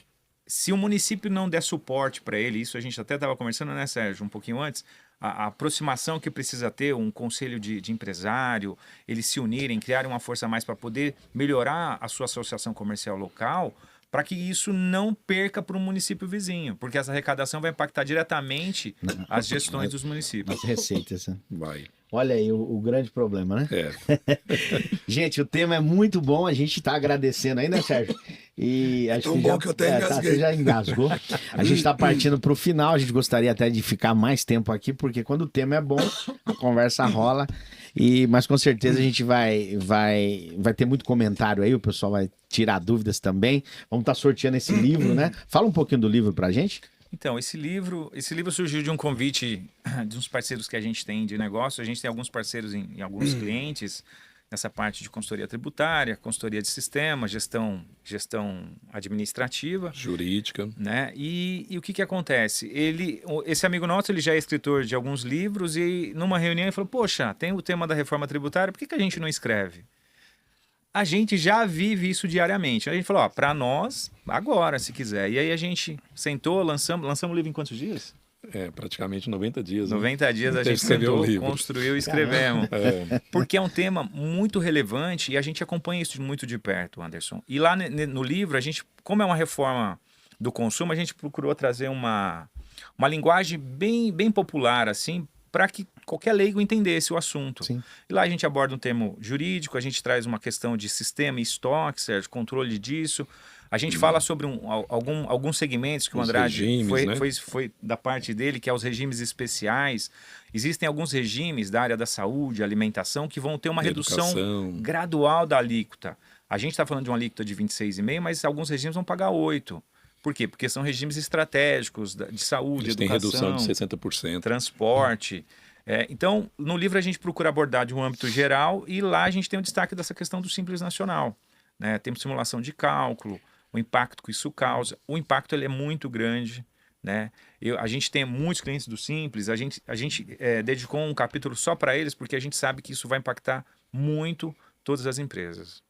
se o município não der suporte para ele, isso a gente até estava conversando, né, Sérgio, um pouquinho antes, a aproximação que precisa ter, um conselho de empresário, eles se unirem, criarem uma força a mais para poder melhorar a sua associação comercial local, para que isso não perca para o município vizinho, porque essa arrecadação vai impactar diretamente as gestões dos municípios. As receitas, né? Vai. Olha aí o grande problema, né? É. Gente, o tema é muito bom, a gente está agradecendo ainda, Sérgio. E acho tão bom que eu até engasguei. Você já engasgou. A gente está partindo para o final, a gente gostaria até de ficar mais tempo aqui, porque quando o tema é bom, a conversa rola. Mas com certeza a gente vai ter muito comentário aí, o pessoal vai tirar dúvidas também. Vamos estar sorteando esse livro, né? Fala um pouquinho do livro pra gente. Então, esse livro surgiu de um convite de uns parceiros que a gente tem de negócio. A gente tem alguns parceiros em alguns clientes nessa parte de consultoria tributária, consultoria de sistema, gestão administrativa, jurídica, né? E o que acontece? Esse amigo nosso, ele já é escritor de alguns livros e numa reunião ele falou: "Poxa, tem o tema da reforma tributária, por que a gente não escreve?" A gente já vive isso diariamente. A gente falou: para nós, agora, se quiser. E aí a gente sentou, lançamos o livro em quantos dias? Praticamente 90 dias. 90 dias a gente sentou, construiu e escrevemos. Porque é um tema muito relevante e a gente acompanha isso muito de perto, Anderson. E lá no livro, a gente, como é uma reforma do consumo, a gente procurou trazer uma linguagem bem popular, assim, para que qualquer leigo entendesse o assunto. Sim. E lá a gente aborda um termo jurídico, a gente traz uma questão de sistema e estoque, Sérgio, controle disso. A gente fala sobre alguns segmentos que o Andrade foi da parte dele, que é os regimes especiais. Existem alguns regimes da área da saúde, alimentação, que vão ter uma redução gradual da alíquota. A gente está falando de uma alíquota de 26,5%, mas alguns regimes vão pagar 8%. Por quê? Porque são regimes estratégicos de saúde, educação, tem redução de 60%. Transporte. Então, no livro a gente procura abordar de um âmbito geral e lá a gente tem o destaque dessa questão do Simples Nacional, né? Temos simulação de cálculo, o impacto que isso causa. O impacto ele é muito grande, né? A gente tem muitos clientes do Simples, a gente dedicou um capítulo só para eles porque a gente sabe que isso vai impactar muito todas as empresas.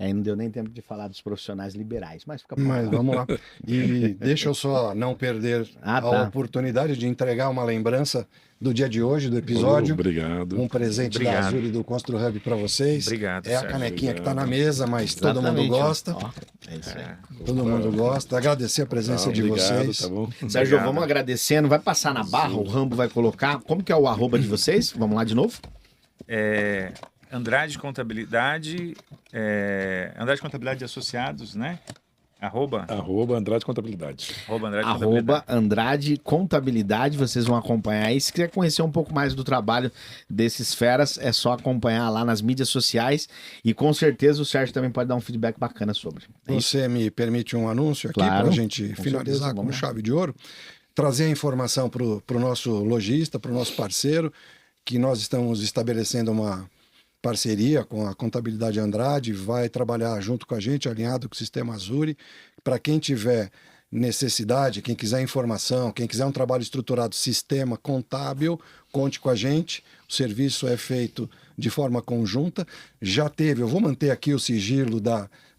Não deu nem tempo de falar dos profissionais liberais, mas fica Mas vamos lá. E deixa eu só não perder a oportunidade de entregar uma lembrança do dia de hoje, do episódio. Obrigado. Um presente da Azul e do Constru Hub para vocês. Obrigado, a canequinha que está na mesa, mas todo mundo gosta. É isso aí. Todo mundo gosta. Agradecer a presença de vocês. Tá bom? Sérgio, vamos agradecendo. Vai passar na barra, o Rambo vai colocar. Como que é o arroba de vocês? Vamos lá de novo? Andrade Contabilidade, Andrade Contabilidade de Associados, né? Arroba Andrade Contabilidade. Arroba Andrade Contabilidade, vocês vão acompanhar aí. Se quiser conhecer um pouco mais do trabalho desses feras, é só acompanhar lá nas mídias sociais e com certeza o Sérgio também pode dar um feedback bacana sobre. Você me permite um anúncio aqui Claro, para a gente com finalizar certeza, com vamos lá. chave de ouro? Trazer a informação para o nosso lojista, para o nosso parceiro, que nós estamos estabelecendo uma parceria com a Contabilidade Andrade, vai trabalhar junto com a gente, alinhado com o Sistema Azuri. Para quem tiver necessidade, quem quiser informação, quem quiser um trabalho estruturado, sistema contábil, conte com a gente. O serviço é feito de forma conjunta. Já teve, eu vou manter aqui o sigilo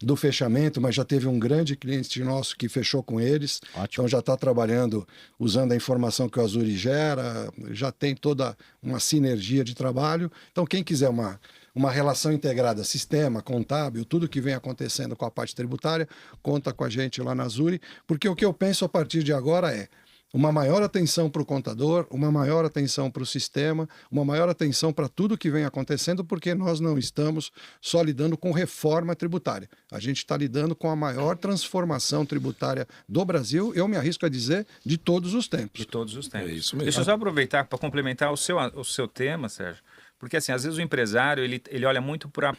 do fechamento, mas já teve um grande cliente nosso que fechou com eles. Ótimo. Então já está trabalhando usando a informação que o Azuri gera, já tem toda uma sinergia de trabalho. Então quem quiser uma relação integrada, sistema, contábil, tudo que vem acontecendo com a parte tributária, conta com a gente lá na Azuri, porque o que eu penso a partir de agora é uma maior atenção para o contador, uma maior atenção para o sistema, uma maior atenção para tudo que vem acontecendo, porque nós não estamos só lidando com reforma tributária. A gente está lidando com a maior transformação tributária do Brasil, eu me arrisco a dizer, de todos os tempos. de todos os tempos. É isso mesmo. Deixa eu só aproveitar para complementar o seu tema, Sérgio. Porque, assim, às vezes o empresário, ele olha muito para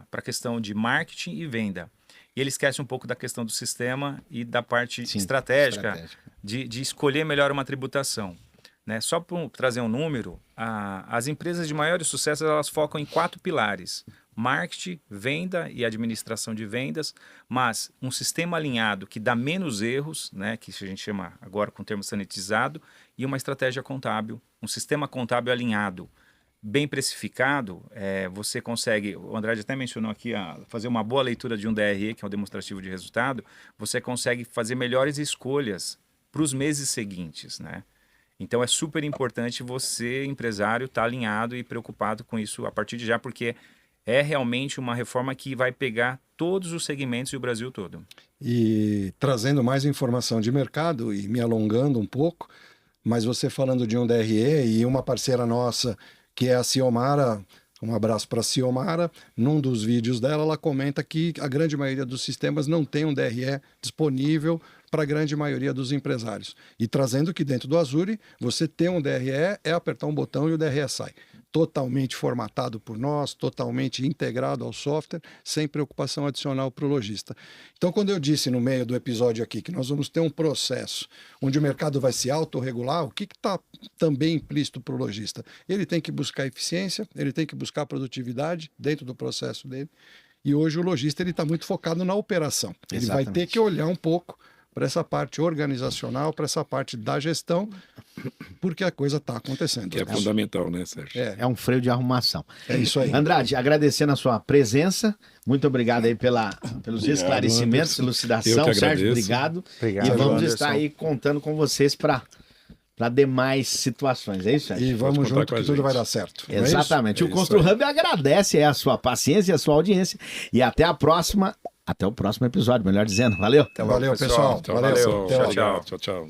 a questão de marketing e venda. E ele esquece um pouco da questão do sistema e da parte Sim, estratégica. De escolher melhor uma tributação. Né? Só para trazer um número, as empresas de maior sucesso, elas focam em 4 pilares. Marketing, venda e administração de vendas, mas um sistema alinhado que dá menos erros, né? Que a gente chama agora com o termo sanitizado, e uma estratégia contábil, um sistema contábil alinhado. Bem precificado, você consegue, o Andrade até mencionou aqui, fazer uma boa leitura de um DRE, que é um demonstrativo de resultado, você consegue fazer melhores escolhas para os meses seguintes, né? Então é super importante você, empresário, estar alinhado e preocupado com isso a partir de já, porque é realmente uma reforma que vai pegar todos os segmentos e o Brasil todo. E trazendo mais informação de mercado e me alongando um pouco, mas você falando de um DRE e uma parceira nossa, que é a Ciomara, um abraço para a Ciomara, num dos vídeos dela ela comenta que a grande maioria dos sistemas não tem um DRE disponível para a grande maioria dos empresários. E trazendo que dentro do Azuri, você ter um DRE é apertar um botão e o DRE sai. Totalmente formatado por nós, totalmente integrado ao software, sem preocupação adicional para o lojista. Então, quando eu disse no meio do episódio aqui que nós vamos ter um processo onde o mercado vai se autorregular, o que está também implícito para o lojista? Ele tem que buscar eficiência, ele tem que buscar produtividade dentro do processo dele. E hoje o lojista está muito focado na operação. Ele vai ter que olhar um pouco para essa parte organizacional, para essa parte da gestão, porque a coisa está acontecendo. Que é fundamental, né, Sérgio? É um freio de arrumação. É isso aí. Andrade, agradecendo a sua presença, muito obrigado aí pelos esclarecimentos, Anderson. elucidação. Eu que Sérgio, agradeço. obrigado. Obrigado, E vamos Anderson. estar aí contando com vocês para demais situações. É isso, Sérgio? E vamos contar junto com a que tudo gente. vai dar certo. Não é Exatamente. É O isso Constru aí. Hub agradece a sua paciência e a sua audiência. E até a próxima. Até o próximo episódio, melhor dizendo. Valeu. isso? Valeu, pessoal. Tchau, Valeu. pessoal. Até lá. Tchau, tchau.